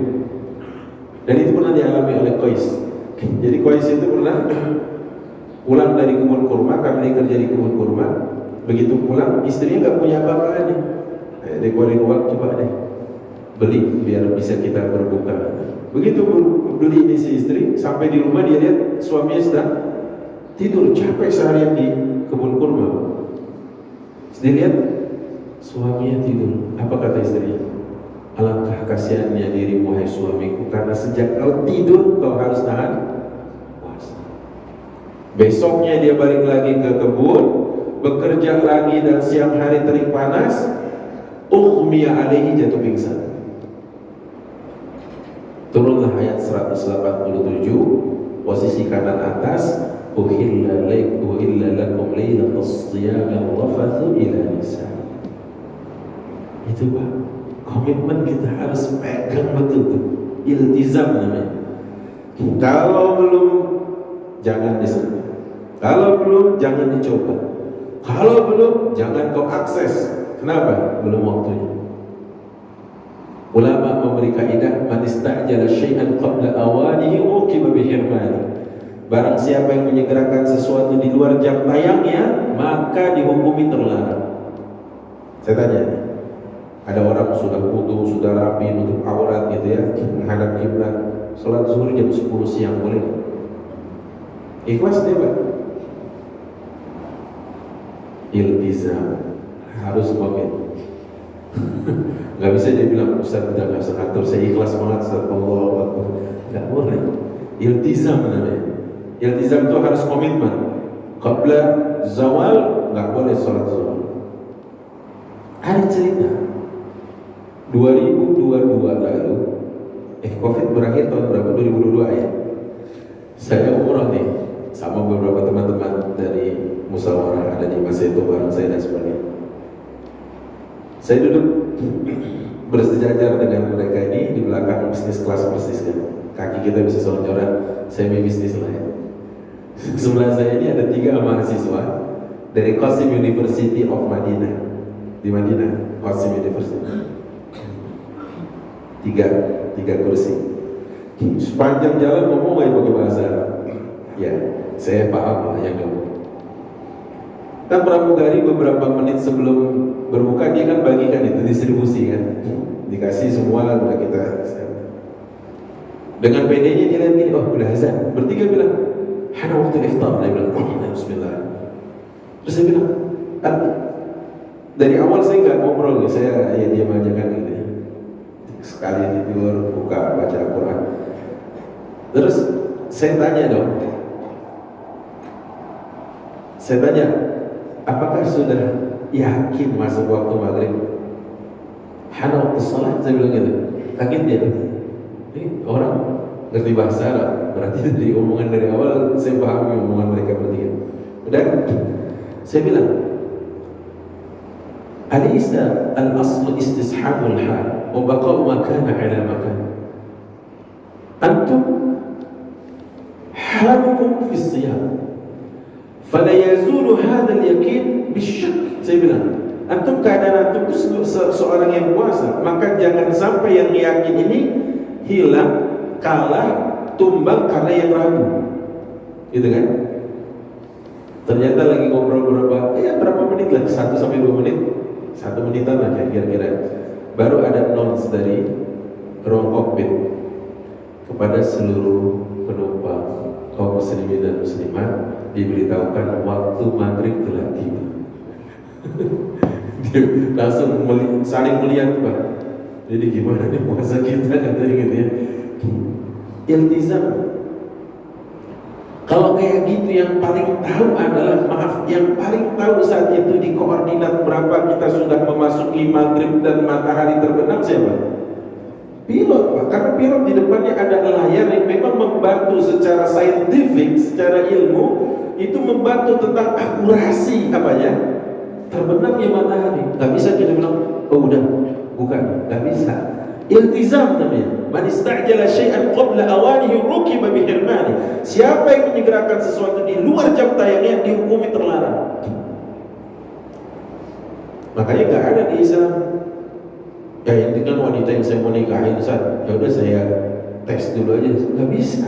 Dan itu pernah dialami oleh Qais. Jadi Qais itu pernah pulang dari kebun kurma, kami kerja di kebun kurma. Begitu pulang, istrinya nggak punya apa-apa aja. Dia keluarin uang, coba deh beli biar bisa kita berbuka. Begitu beli ini si istri, sampai di rumah dia lihat suaminya sedang tidur, capek seharian di kebun kurma. Dia lihat suaminya tidur. Apa kata istrinya? Alangkah kasihannya dirimu hai suamiku, karena sejak kau tidur kau harus tahan puasa. Besoknya dia balik lagi ke kebun, bekerja lagi dan siang hari terik panas, ughmiya alaihi, jatuh pingsan. Turunlah ayat 187, posisi kanan atas, uhilla lakum lailatas siyami rafathu ila nisa. Itu Pak, komitmen kita harus pegang betul tuh, iltizam namanya. Kalau belum jangan disentuh, kalau belum jangan dicoba, kalau belum jangan kau akses. Kenapa? Belum waktunya. Ulama memberi kaidah, man istajala syai'an qabla awanihi uqiba bihirmani. Barang siapa yang menyegerakan sesuatu di luar jam tayangnya, maka dihukumi terlarang. Saya tanya, ada orang sudah wudu, sudah rapi, nutup aurat gitu ya, menghadap kiblat, sholat zuhur jam 10 siang boleh? Ikhlas dia Pak? Iltizam, harus komit. Gak bisa dia bilang, Ustaz udah gak sekantor, saya ikhlas banget Ustaz, Allahu Akbar. Gak boleh. Iltizam namanya. Iltizam itu harus komitmen. Qabla zawal nggak boleh sholat zuhur. Ada cerita 2022 lalu, Covid berakhir tahun berapa? 2022 ya. Saya umroh nih sama beberapa teman-teman dari musyawarah ada di Masjid itu bareng saya dan sebagainya. Saya duduk bersejajar dengan mereka ini di belakang bisnis kelas persis kan. Kaki kita bisa selonjoran, semi bisnis lah ya. Sebelah saya ini ada 3 mahasiswa dari Qasim University of Madinah di Madinah, Qasim University. Tiga kursi. Sepanjang jalan ngomong aja pakai bahasa Arab. Ya, saya paham lah yang ngomong. Kan pramugari beberapa menit sebelum berbuka dia kan bagikan itu distribusi kan, dikasih semua udah kita. Dengan PD-nya dia lihat gini, oh udah azan. Bertiga bilang, hana waktu iftar. Dia bilang, bismillah. Terus saya bilang, dari awal saya nggak ngobrol, saya ya diam aja kan gitu. Sekali tidur, buka baca Al-Quran. Terus saya tanya dong, apakah sudah yakin masuk waktu maghrib? Hana waktu salat, saya bilang gitu. Kaget dia. Ini orang ngerti bahasa Arab, berarti dari omongan dari awal saya pahami omongan mereka bertiga. Udah, saya bilang, alaysa al-aslu istishabul hal wa baqa'u ma kana ala makan. Antum halukum fi siyam fala yazulu hadha al-yaqin bisyak. Saya bilang, antum keadaan antum itu seorang yang puasa, maka jangan sampai yang yakin ini hilang, kalah, tumbang karena yang ragu. Gitu kan? Ternyata lagi ngobrol berapa menit lah, 1 sampai 2 menit. 1 menitan lah kira-kira. Baru ada announce dari ruang kokpit kepada seluruh penumpang kaum muslimin dan muslimat, diberitahukan waktu maghrib telah tiba. Dia langsung saling melihat, Pak. Jadi gimana nih puasa kita katanya gitu ya. Iltizam. Kalau kayak gitu yang paling tahu adalah, yang paling tahu saat itu di koordinat berapa kita sudah memasuki maghrib dan matahari terbenam siapa? Pilot, Pak. Karena pilot di depannya ada layar yang memang membantu secara saintifik, secara ilmu, itu membantu tentang akurasi apanya? Terbenamnya matahari. Gak bisa kita bilang, oh udah, bukan, gak bisa. Iltizam namanya. Man istajala syai'an qabla awanihi rukiba bihirmani. Siapa yang menyegerakan sesuatu di luar jam tayangnya dihukumi terlarang. Makanya gak ada di Islam, ya ini kan wanita yang saya mau nikahin, ya udah saya tes dulu aja. Gak bisa.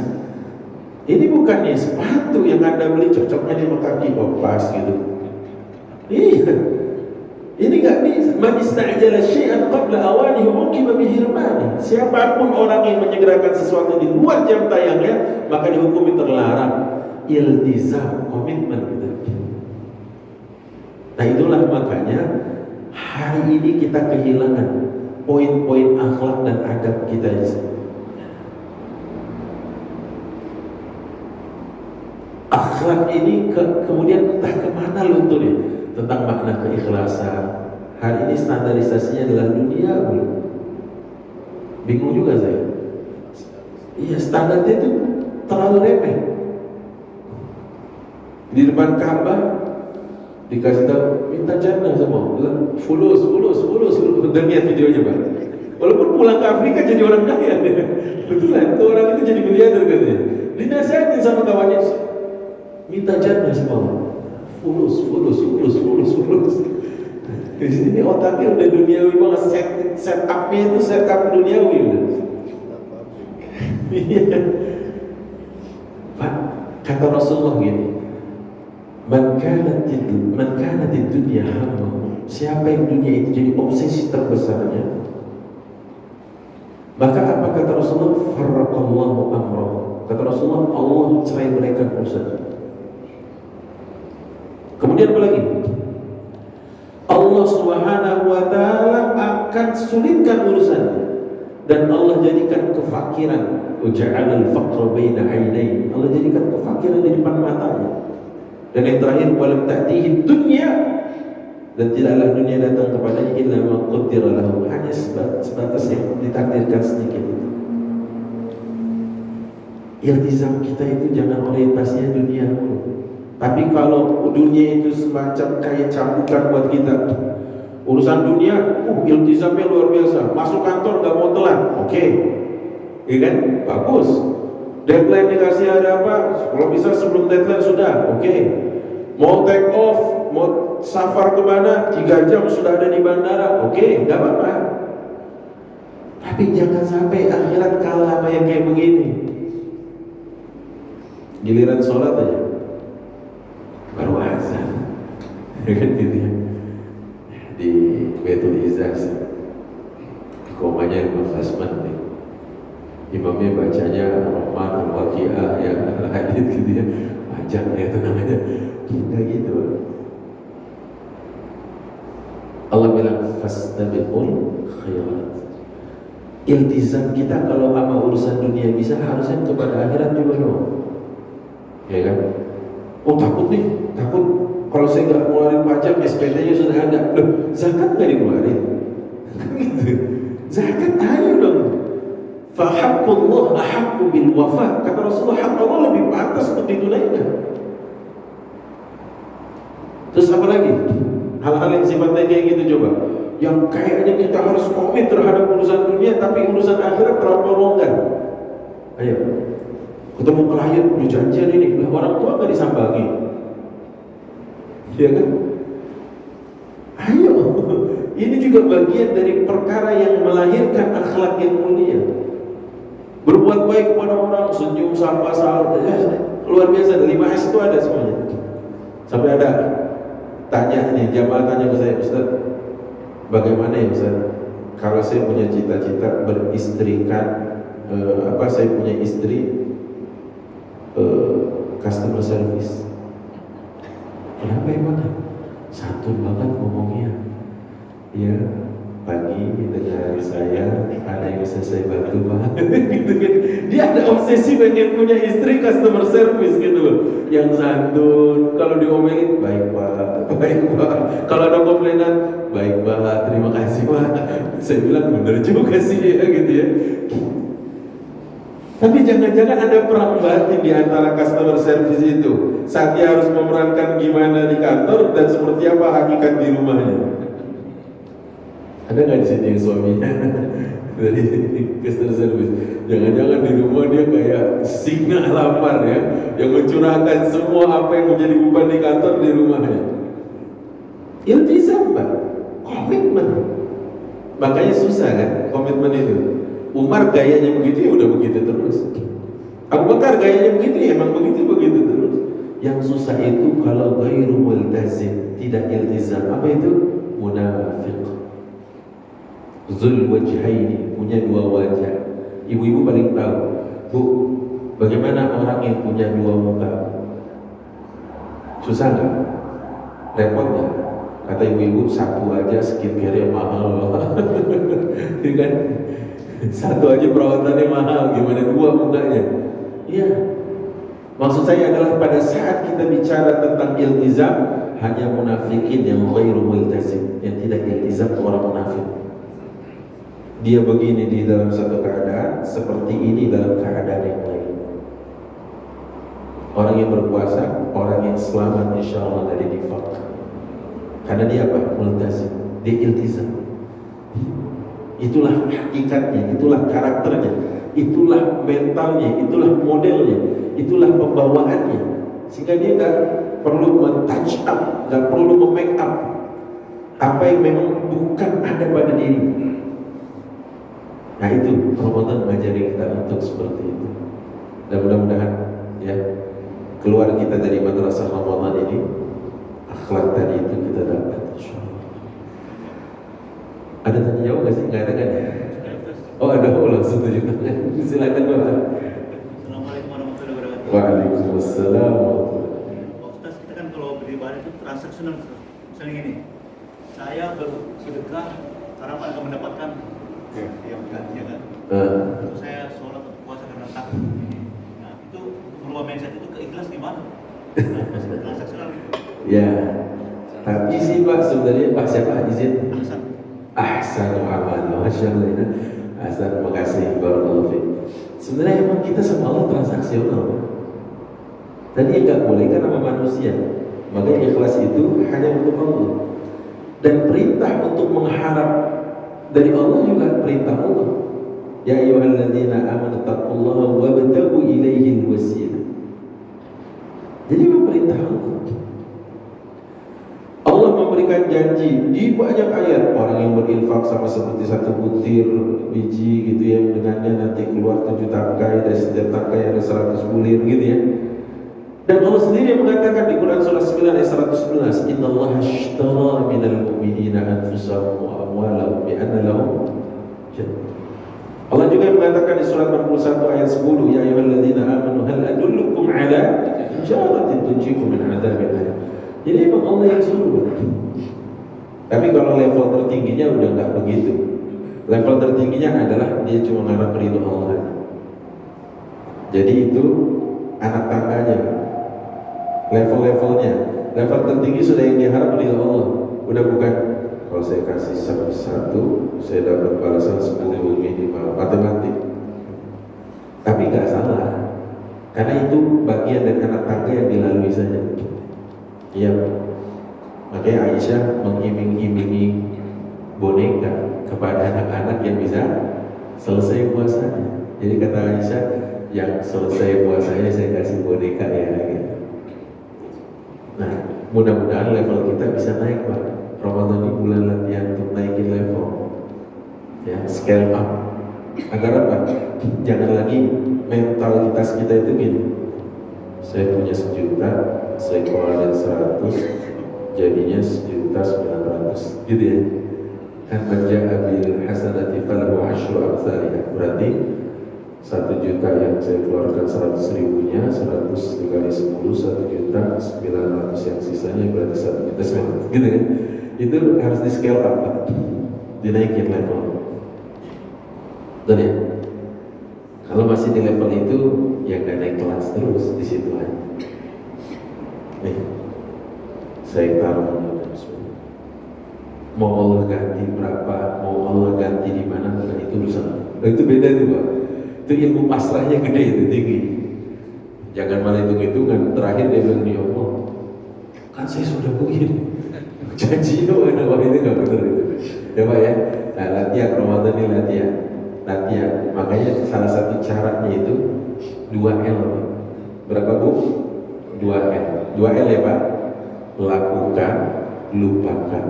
Ini bukannya sepatu yang Anda beli cocoknya di kaki, oh pas gitu. Iya. Ini nggak bisa. Man istajala syai'an qabla awanihi uqiba bihirmani. Siapapun orang yang menyegerakan sesuatu di luar jam tayangnya, maka dihukumi terlarang. Iltizam, komitmen gitu. Nah itulah makanya hari ini kita kehilangan poin-poin akhlak dan adab kita di sini. Akhlak ini kemudian entah kemana lunturnya. Tentang makna keikhlasan. Hari ini standarisasinya adalah duniawi. Bingung juga saya. Iya, standarnya itu terlalu remeh. Di depan Ka'bah dikasih tahu minta jannah semua, bilang fulus. Dan lihat videonya, Pak. Walaupun pulang ke Afrika jadi orang kaya, betulan itu orang itu jadi miliarder katanya. Dinasihatin sama kawannya, minta jannah semua. Fulus. Di sini otaknya udah duniawi banget, setupnya itu setup duniawi udah. Iya. Pak, kata Rasulullah gini, man kanat dunya hammahu, siapa yang dunia itu jadi obsesi terbesarnya, maka apa kata Rasulullah? Farraqallahu amrahu. Kata Rasulullah, Allah cerai beraikan urusan. Kemudian apa lagi? Allah Subhanahu wa ta'ala akan sulitkan urusannya. Dan Allah jadikan kefakiran, uja'alal faqra baina ainai. Allah jadikan kefakiran di depan matanya. Dan yang terakhir, walam ta'tihi dunya, dan tidaklah dunia datang kepadanya illa ma qaddara lahu, hanya sebatas yang ditakdirkan sedikit itu. Iltizam kita itu jangan orientasinya dunia dulu. Tapi kalau dunia itu semacam kayak cambukan buat kita, urusan dunia, iltizamnya luar biasa. Masuk kantor nggak mau telat, oke, iya kan? Bagus. Deadline dikasih ada apa? Kalau bisa sebelum deadline sudah, oke. Mau take off, mau safar kemana? 3 jam sudah ada di bandara, oke, nggak apa-apa. Tapi jangan sampai akhirat kalah sama yang kayak begini. Giliran sholat aja baru azan, kan gitu ya. Di Baitul Izzaz komanya 15 menit, imamnya bacanya Ar-Rahman, Al-Waqi'ah, ya hadits gitu ya, panjang ya, tenang aja, kita gitu. Allah bilang fastabiqul khairat. Iltizam kita kalau sama urusan dunia bisa, harusnya kepada akhirat juga dong, ya kan? Oh takut nih, takut kalau saya nggak ngeluarin pajak, SPT-nya sudah ada. Loh, zakat nggak dikeluarin? Gitu. Zakat ayo dong. Fahaqqullah ahaqqu bil wafa. Kata Rasulullah, hak Allah lebih pantas untuk ditunaikan. Terus apa lagi? Hal-hal yang sifatnya kayak gitu coba. Yang kayaknya kita harus komit terhadap urusan dunia, tapi urusan akhirat terlalu longgar. Ayo. Ketemu klien, udah janjian ini, orang tua nggak disambangi, ya kan? Ayo, ini juga bagian dari perkara yang melahirkan akhlak yang mulia. Berbuat baik kepada orang, senyum, sapa, salam, luar biasa. 5S itu ada semuanya. Sampai ada tanya nih, jamaah tanya ke saya, Ustaz, bagaimana ya Ustaz? Kalau saya punya cita-cita beristrikan, saya punya istri customer service. Kenapa emang? Santun banget ngomongnya. Ya, pagi dengan saya ada yang bisa saya bantu banget. Gitu kan. Dia ada obsesi pengen punya istri customer service gitu loh. Yang santun, kalau diomelin baik Pak, baik Pak. Kalau ada komplainan, baik Pak, terima kasih Pak. Saya bilang bener juga sih ya gitu ya. Tapi jangan-jangan ada perang batin di antara customer service itu. Saat dia harus memerankan gimana di kantor dan seperti apa hakikat di rumahnya. Ada nggak di sini yang suaminya dari customer service? Jangan-jangan di rumah dia kayak singa lapar ya, yang mencurahkan semua apa yang menjadi beban di kantor di rumahnya. Iltizam Pak, komitmen. Makanya susah kan komitmen itu. Umar gayanya begitu, ya udah begitu terus. Abu Bakar gayanya begitu, ya emang begitu terus. Yang susah itu kalau ghairu multazim, tidak iltizam. Apa itu? Munafiq. Zul wajhaini, punya 2 wajah. Ibu-ibu paling tahu. Bu, bagaimana orang yang punya 2 muka? Susah nggak? Repot nggak? Kata ibu-ibu, 1 aja skincare-nya mahal. Iya kan? 1 aja perawatannya mahal, gimana 2 mukanya? Iya. Maksud saya adalah pada saat kita bicara tentang iltizam, hanya munafikin yang ghairu multazim, yang tidak iltizam itu orang munafik. Dia begini di dalam satu keadaan, seperti ini dalam keadaan yang lain. Orang yang berpuasa, orang yang selamat insya Allah dari nifaq. Karena dia apa? Multazim, dia iltizam. Itulah hakikatnya, itulah karakternya, itulah mentalnya, itulah modelnya, itulah pembawaannya. Sehingga dia nggak perlu men-touch up, nggak perlu mem-make up apa yang memang bukan ada pada diri. Nah itu Ramadan mengajari kita untuk seperti itu. Dan mudah-mudahan ya keluar kita dari madrasah Ramadan ini, akhlak tadi itu kita dapat. Ada tanya jawab nggak sih? Nggak ada kan ya? Oh ada, langsung tunjuk tangan. Silakan Pak. Assalamualaikum warahmatullahi wabarakatuh. Waalaikumsalam. Pak Ustaz, kita kan kalau beribadah itu transaksional. Misalnya gini, saya bersedekah harapan akan mendapatkan yang gantinya kan. Terus saya sholat atau puasa karena takut. Nah itu merubah mindset itu ke ikhlas gimana? Nah, masih transaksional gitu. Ya, tapi sih Pak sebenarnya Pak siapa izin? Alasan. Ahsan amal, masya Allah ya. Ahsan, makasih barakallahu fiik. Sebenarnya emang kita sama Allah transaksional. Tadi nggak boleh kan sama manusia. Makanya ikhlas itu hanya untuk Allah. Dan perintah untuk mengharap dari Allah juga perintah Allah. Ya ayyuhalladzina amanu taqullaha wabtaghu ilaihi alwasilah. Jadi perintah Allah. Allah memberikan janji di banyak ayat, orang yang berinfak sama seperti satu butir biji gitu yang dengannya nanti keluar 7 tangkai, dan setiap tangkai ada 100 bulir gitu ya. Dan Allah sendiri yang mengatakan di Quran surah 9 ayat 111, innallaha ashtara minal mu'minina anfusahum wa amwalahum bi anna lahum jannah. Allah juga yang mengatakan di surat 61 ayat 10, ya ayyuhalladzina amanu hal adullukum ala tijaratin tunjikum min adzabin alim. Jadi emang Allah yang suruh. Tapi kalau level tertingginya udah nggak begitu. Level tertingginya adalah dia cuma mengharap ridho Allah. Jadi itu anak tangganya. Level-levelnya, level tertinggi sudah yang diharap ridho Allah. Udah bukan kalau saya kasih satu, saya dapat balasan 10 minimal matematik. Tapi nggak salah, karena itu bagian dari anak tangga yang dilalui saja. Iya, makanya Aisyah mengiming-imingi boneka kepada anak-anak yang bisa selesai puasanya. Jadi kata Aisyah, yang selesai puasanya saya kasih boneka ya gitu. Nah, mudah-mudahan level kita bisa naik Pak. Ramadan ini bulan latihan untuk naikin level, ya, scale up. Agar apa? Jangan lagi mentalitas kita itu gini. Saya punya 1 juta, saya keluarin 100, jadinya 1.900.000 gitu ya. Kan menjaga bil hasanati falahu asyru amsalihah. Berarti 1 juta yang saya keluarkan 100 ribunya, 100 dikali 10, 1.900.000 yang sisanya berarti 1.900.000 gitu kan. Itu harus di scale up Pak, dinaikin level. Betul ya? Kalau masih di level itu ya nggak naik kelas terus di situ aja. Nih, saya taruh mau Allah ganti berapa, mau Allah ganti di mana, bukan itu urusan. Itu beda tuh Pak. Itu ilmu pasrahnya gede, itu tinggi. Jangan malah hitung-hitungan. Terakhir dia bilang, ya Allah, kan saya sudah begini. Janji itu itu nggak benar itu. Ya Pak ya. Nah, latihan Ramadan ini latihan. Makanya salah satu caranya itu 2L. Berapa Bu? 2L. 2L ya Pak. Lakukan, lupakan.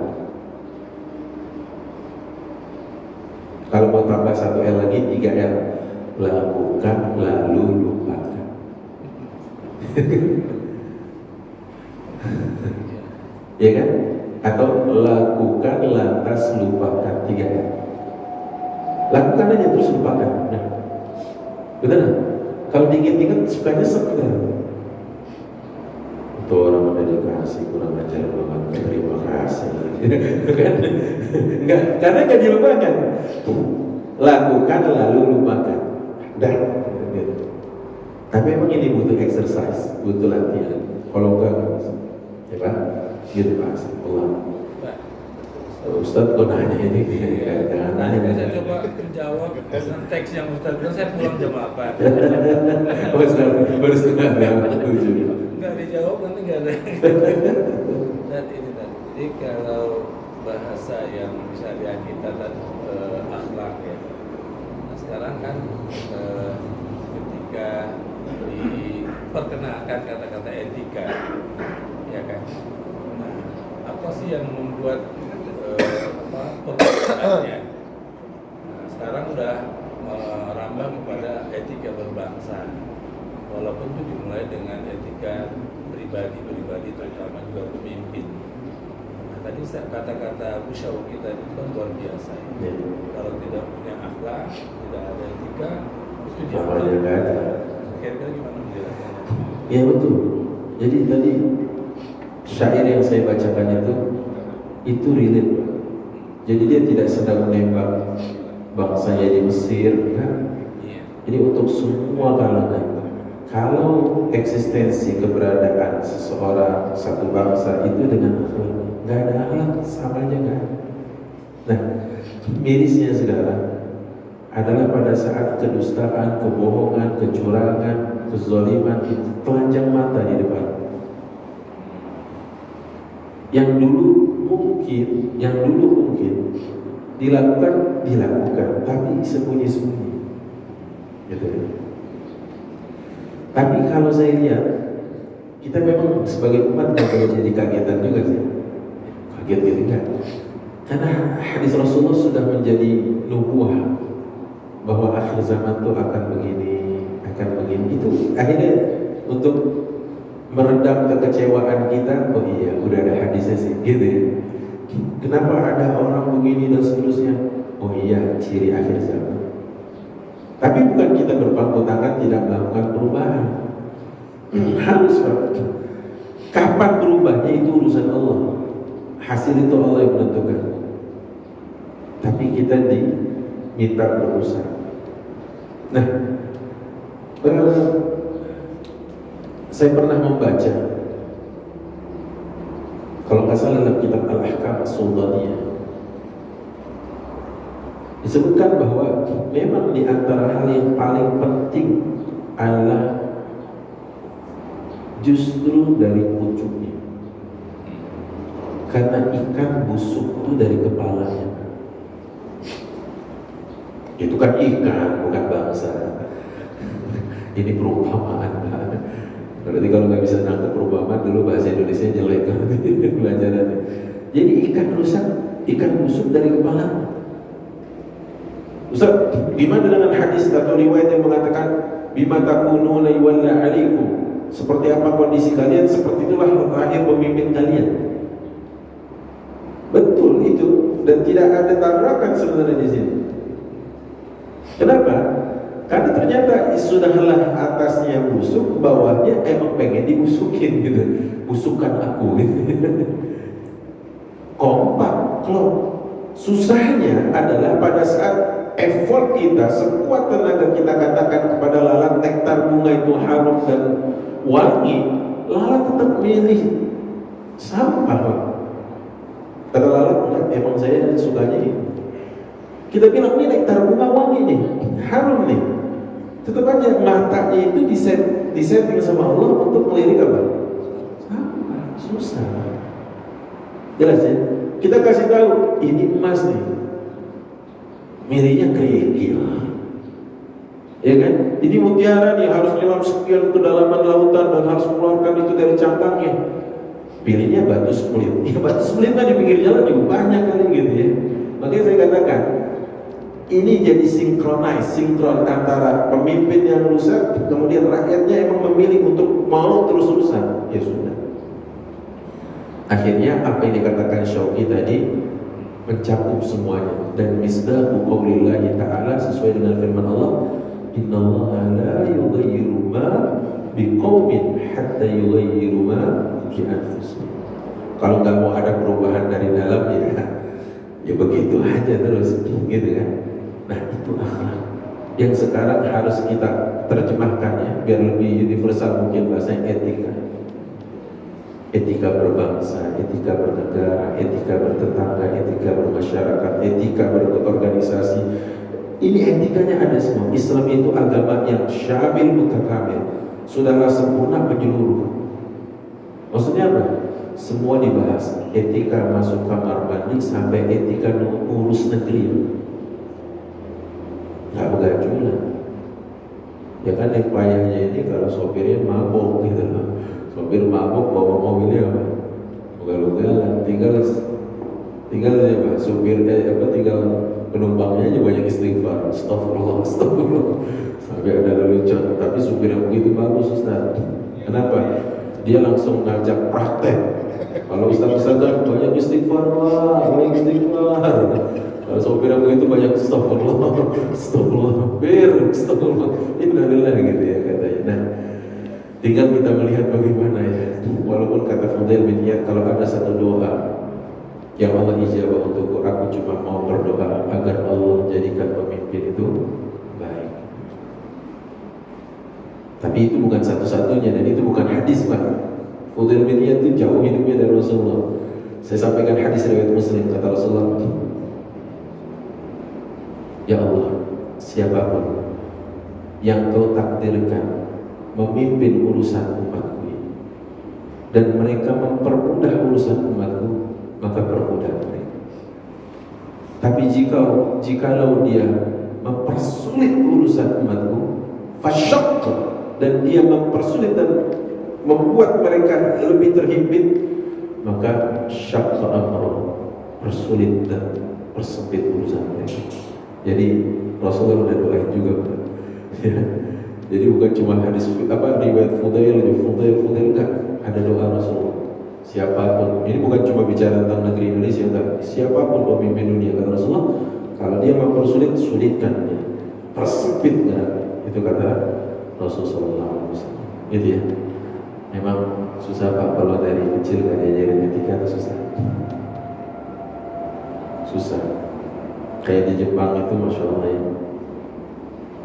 Kalau mau tambah 1L lagi 3L. Lakukan lalu lupakan. Ya kan? Atau lakukan lantas lupakan 3L. Lakukan aja terus lupakan. Nah, betul? Kalau diingat-ingat sukanya sekedar. Itu orang mendedikasi kurang ajar banget. Terima kasih. Kan? Enggak, karena nggak dilupakan. Lakukan lalu lupakan. Udah. Gitu. Tapi emang ini butuh exercise, butuh latihan. Kalau enggak bisa. Ya Pak? Gitu Pak. Allah. Ustadz kok nanya ini? Jangan nanya. Saya coba menjawab dengan teks yang Ustadz bilang, saya pulang jam 8. Baru setengah jam 7. Enggak dijawab nanti enggak ada. Dan ini tadi. Jadi kalau bahasa yang bisa kita dan akhlak ya. Nah sekarang kan ketika diperkenalkan kata-kata etika, ya kan. Nah, apa sih yang membuat penggunaannya? Nah, sekarang udah merambah kepada etika berbangsa, walaupun itu dimulai dengan etika pribadi terutama juga pemimpin. Nah, tadi kata-kata Bu Syawki tadi itu kan luar biasa ya. Kalau tidak punya akhlak, tidak ada etika, itu dianggap. Kira-kira gimana menjelaskannya? Iya betul. Jadi tadi syair yang saya bacakan itu relate. Jadi dia tidak sedang menembak bangsanya di Mesir, kan? Iya. Jadi untuk semua kalangan. Kalau eksistensi keberadaan seseorang satu bangsa itu dengan akhlak, nggak ada akhlak sama aja nggak. Nah, mirisnya sekarang adalah pada saat kedustaan, kebohongan, kecurangan, kezaliman itu telanjang mata di depan. Yang dulu mungkin dilakukan, tapi sembunyi-sembunyi, gitu ya. Tapi kalau saya lihat, kita memang sebagai umat nggak boleh jadi kagetan juga sih, kaget gitu kan? Karena hadis Rasulullah sudah menjadi nubuah bahwa akhir zaman itu akan begini. Itu akhirnya untuk meredam kekecewaan kita, oh iya udah ada hadisnya sih, gitu ya. Kenapa ada orang begini dan seterusnya? Oh iya, ciri akhir zaman. Tapi bukan kita berpangku tangan tidak melakukan perubahan. Harus Pak. Kapan berubahnya itu urusan Allah. Hasil itu Allah yang menentukan. Tapi kita diminta berusaha. Nah, saya pernah membaca, kalau nggak salah dalam kitab Al-Ahkam As-Sultaniyah, disebutkan bahwa memang di antara hal yang paling penting adalah justru dari pucuknya. Karena ikan busuk itu dari kepalanya. Itu kan ikan, bukan bangsa. Ini perumpamaan. Berarti kalau nggak bisa nangkep perumpamaan, dulu bahasa Indonesia jelek pelajarannya. Jadi ikan rusak, ikan busuk dari kepala. Ustaz, gimana dengan hadis atau riwayat yang mengatakan bima takununa yuwalla alaikum? Seperti apa kondisi kalian, seperti itulah akhir pemimpin kalian. Betul itu, dan tidak ada tabrakan sebenarnya di sini. Kenapa? Karena ternyata sudahlah atasnya busuk, bawahnya emang pengen dibusukin gitu. Busukan aku gitu. Kompak, klop. Susahnya adalah pada saat effort kita, sekuat tenaga kita katakan kepada lalat nektar bunga itu harum dan wangi, lalat tetap milih sampah. Kata lalat, emang saya sukanya ini. Kita bilang ini nektar bunga wangi nih, harum nih. Tetap aja matanya itu disetting sama Allah untuk melirik apa? Sampah, susah. Jelas ya? Kita kasih tahu ini emas nih. Milihnya kerikil, ya kan? Ini mutiara nih harus nyelam sekian kedalaman lautan dan harus mengeluarkan itu dari cangkangnya. Pilihnya batu split. Ya batu split kan di pinggir jalan juga banyak kali gitu ya. Makanya saya katakan ini jadi sinkron antara pemimpin yang rusak, kemudian rakyatnya emang memilih untuk mau terus rusak. Ya sudah. Akhirnya apa yang dikatakan Syauqi tadi mencakup semuanya, dan misdahu qaulillahi ta'ala sesuai dengan firman Allah, innallaha la yughayyiru ma biqaumin hatta yughayyiru ma bi anfusihim. Kalau nggak mau ada perubahan dari dalam ya begitu aja terus gitu kan. Nah itu akhlak yang sekarang harus kita terjemahkan ya biar lebih universal mungkin bahasanya etika. Etika berbangsa, etika bernegara, etika bertetangga, etika bermasyarakat, etika berorganisasi. Ini etikanya ada semua. Islam itu agama yang syamil mutakamil, sudahlah sempurna menyeluruh. Maksudnya apa? Semua dibahas. Etika masuk kamar mandi sampai etika urus negeri. Nggak begajulan. Ya kan yang payahnya ini kalau sopirnya mabok gitu loh. Sopir mabuk bawa mobilnya apa? Ugal-ugalan. Tinggal aja Pak. Tinggal penumpangnya aja banyak istighfar. Astagfirullah. Sampai ada lelucon. Tapi supir yang begitu bagus Ustaz. Kenapa? Dia langsung ngajak praktek. Kalau Ustaz banyak istighfar lah, banyak istighfar. Kalau sopir yang begitu banyak astagfirullah. Innalillah gitu ya katanya. Nah, tinggal kita melihat bagaimana ya. Walaupun kata Fudail bin Iyad, kalau ada satu doa yang Allah ijabah untukku, aku cuma mau berdoa agar Allah jadikan pemimpin itu baik. Tapi itu bukan satu-satunya, dan itu bukan hadis, Pak. Fudail bin Iyad itu jauh hidupnya dari Rasulullah. Saya sampaikan hadis riwayat Muslim, kata Rasulullah, ya Allah, siapapun yang kau takdirkan memimpin urusan umatku ini, dan mereka mempermudah urusan umatku, maka permudah mereka. Tapi jikalau dia mempersulit urusan umatku, fasyaq, dan dia mempersulit dan membuat mereka lebih terhimpit, maka syaqqa amra, persulit dan persempit urusan mereka. Jadi Rasulullah udah doain juga, ya. Jadi bukan cuma hadis riwayat Fudail enggak, ada doa Rasulullah. Siapapun, ini bukan cuma bicara tentang negeri Indonesia, enggak. Siapapun pemimpin dunia, kata Rasulullah, kalau dia mempersulit, sulitkan dia, persempit geraknya. Itu kata Rasulullah SAW. Gitu ya. Memang susah Pak, kalau dari kecil gak diajarin etika itu susah. Susah. Kayak di Jepang itu, Masya Allah ya.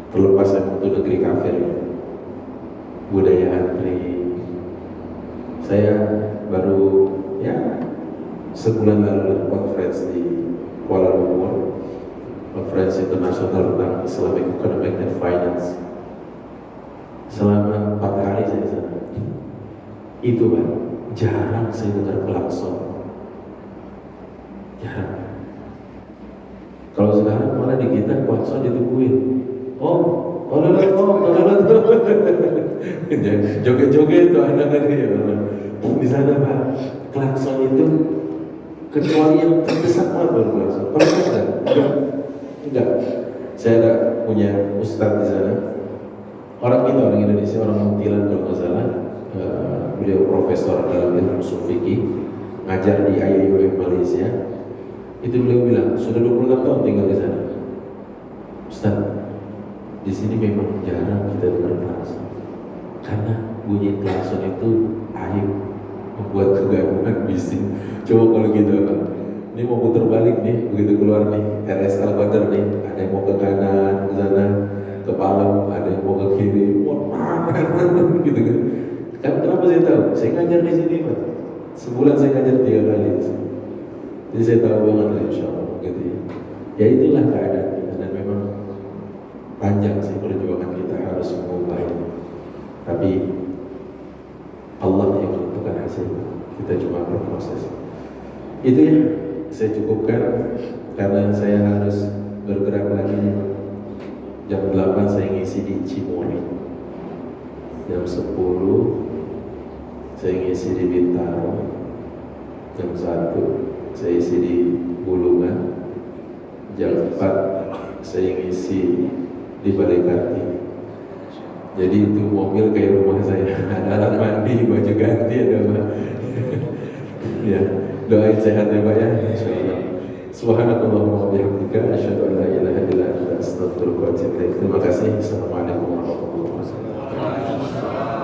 Terlepas itu negeri kafir ya, budaya antri. Saya baru ya sebulan lalu conference di Kuala Lumpur, conference internasional tentang Islamic Economic and Finance. Selama 4 hari saya di sana. Itu Pak, jarang saya dengar klakson. Jarang. Kalau sekarang malah di kita klakson ditungguin. Joget-joget tuh anak-anak ya. Di sana Pak, klakson itu kecuali yang terdesak Pak baru klakson. Kalau enggak. Saya ada punya ustadz di sana. Orang Indonesia, orang Muntilan kalau nggak salah. Beliau profesor dalam ilmu usul fikih, ngajar di IAIUM Malaysia. Itu beliau bilang sudah 26 tahun tinggal di sana. Ustaz, di sini memang jarang kita dengar klakson, karena bunyi klakson itu aib, membuat kegaduhan, bising. Coba kalau gitu Pak, ini mau putar balik nih, begitu keluar nih RS Al-Badr nih, ada yang mau ke kanan, ke sana, ke Palau, ada yang mau ke kiri, gitu kan. Kenapa saya tahu? Saya ngajar di sini Pak, sebulan saya ngajar 3 kali. Jadi saya tahu banget lah, insya Allah, gitu ya. Ya itulah keadaan kita, dan memang panjang sih perjuangan kita harus mengubah ini. Tapi Allah yang menentukan hasilnya, kita cuma berproses. Itu ya, saya cukupkan karena saya harus bergerak lagi. Jam 8 saya ngisi di Cimory, jam 10 saya ngisi di Bintaro, jam 1 saya isi di Bulungan, jam 4 saya ngisi di Balekati. Jadi itu mobil kayak rumah saya, ada alat mandi, baju ganti, ada apa. Ya, doain sehat ya Pak ya, insyaallah. Subhanakallahumma wa bihamdika asyhadu an la ilaha illa anta astaghfiruka wa atubu ilaik. Terima kasih. Assalamualaikum warahmatullahi wabarakatuh.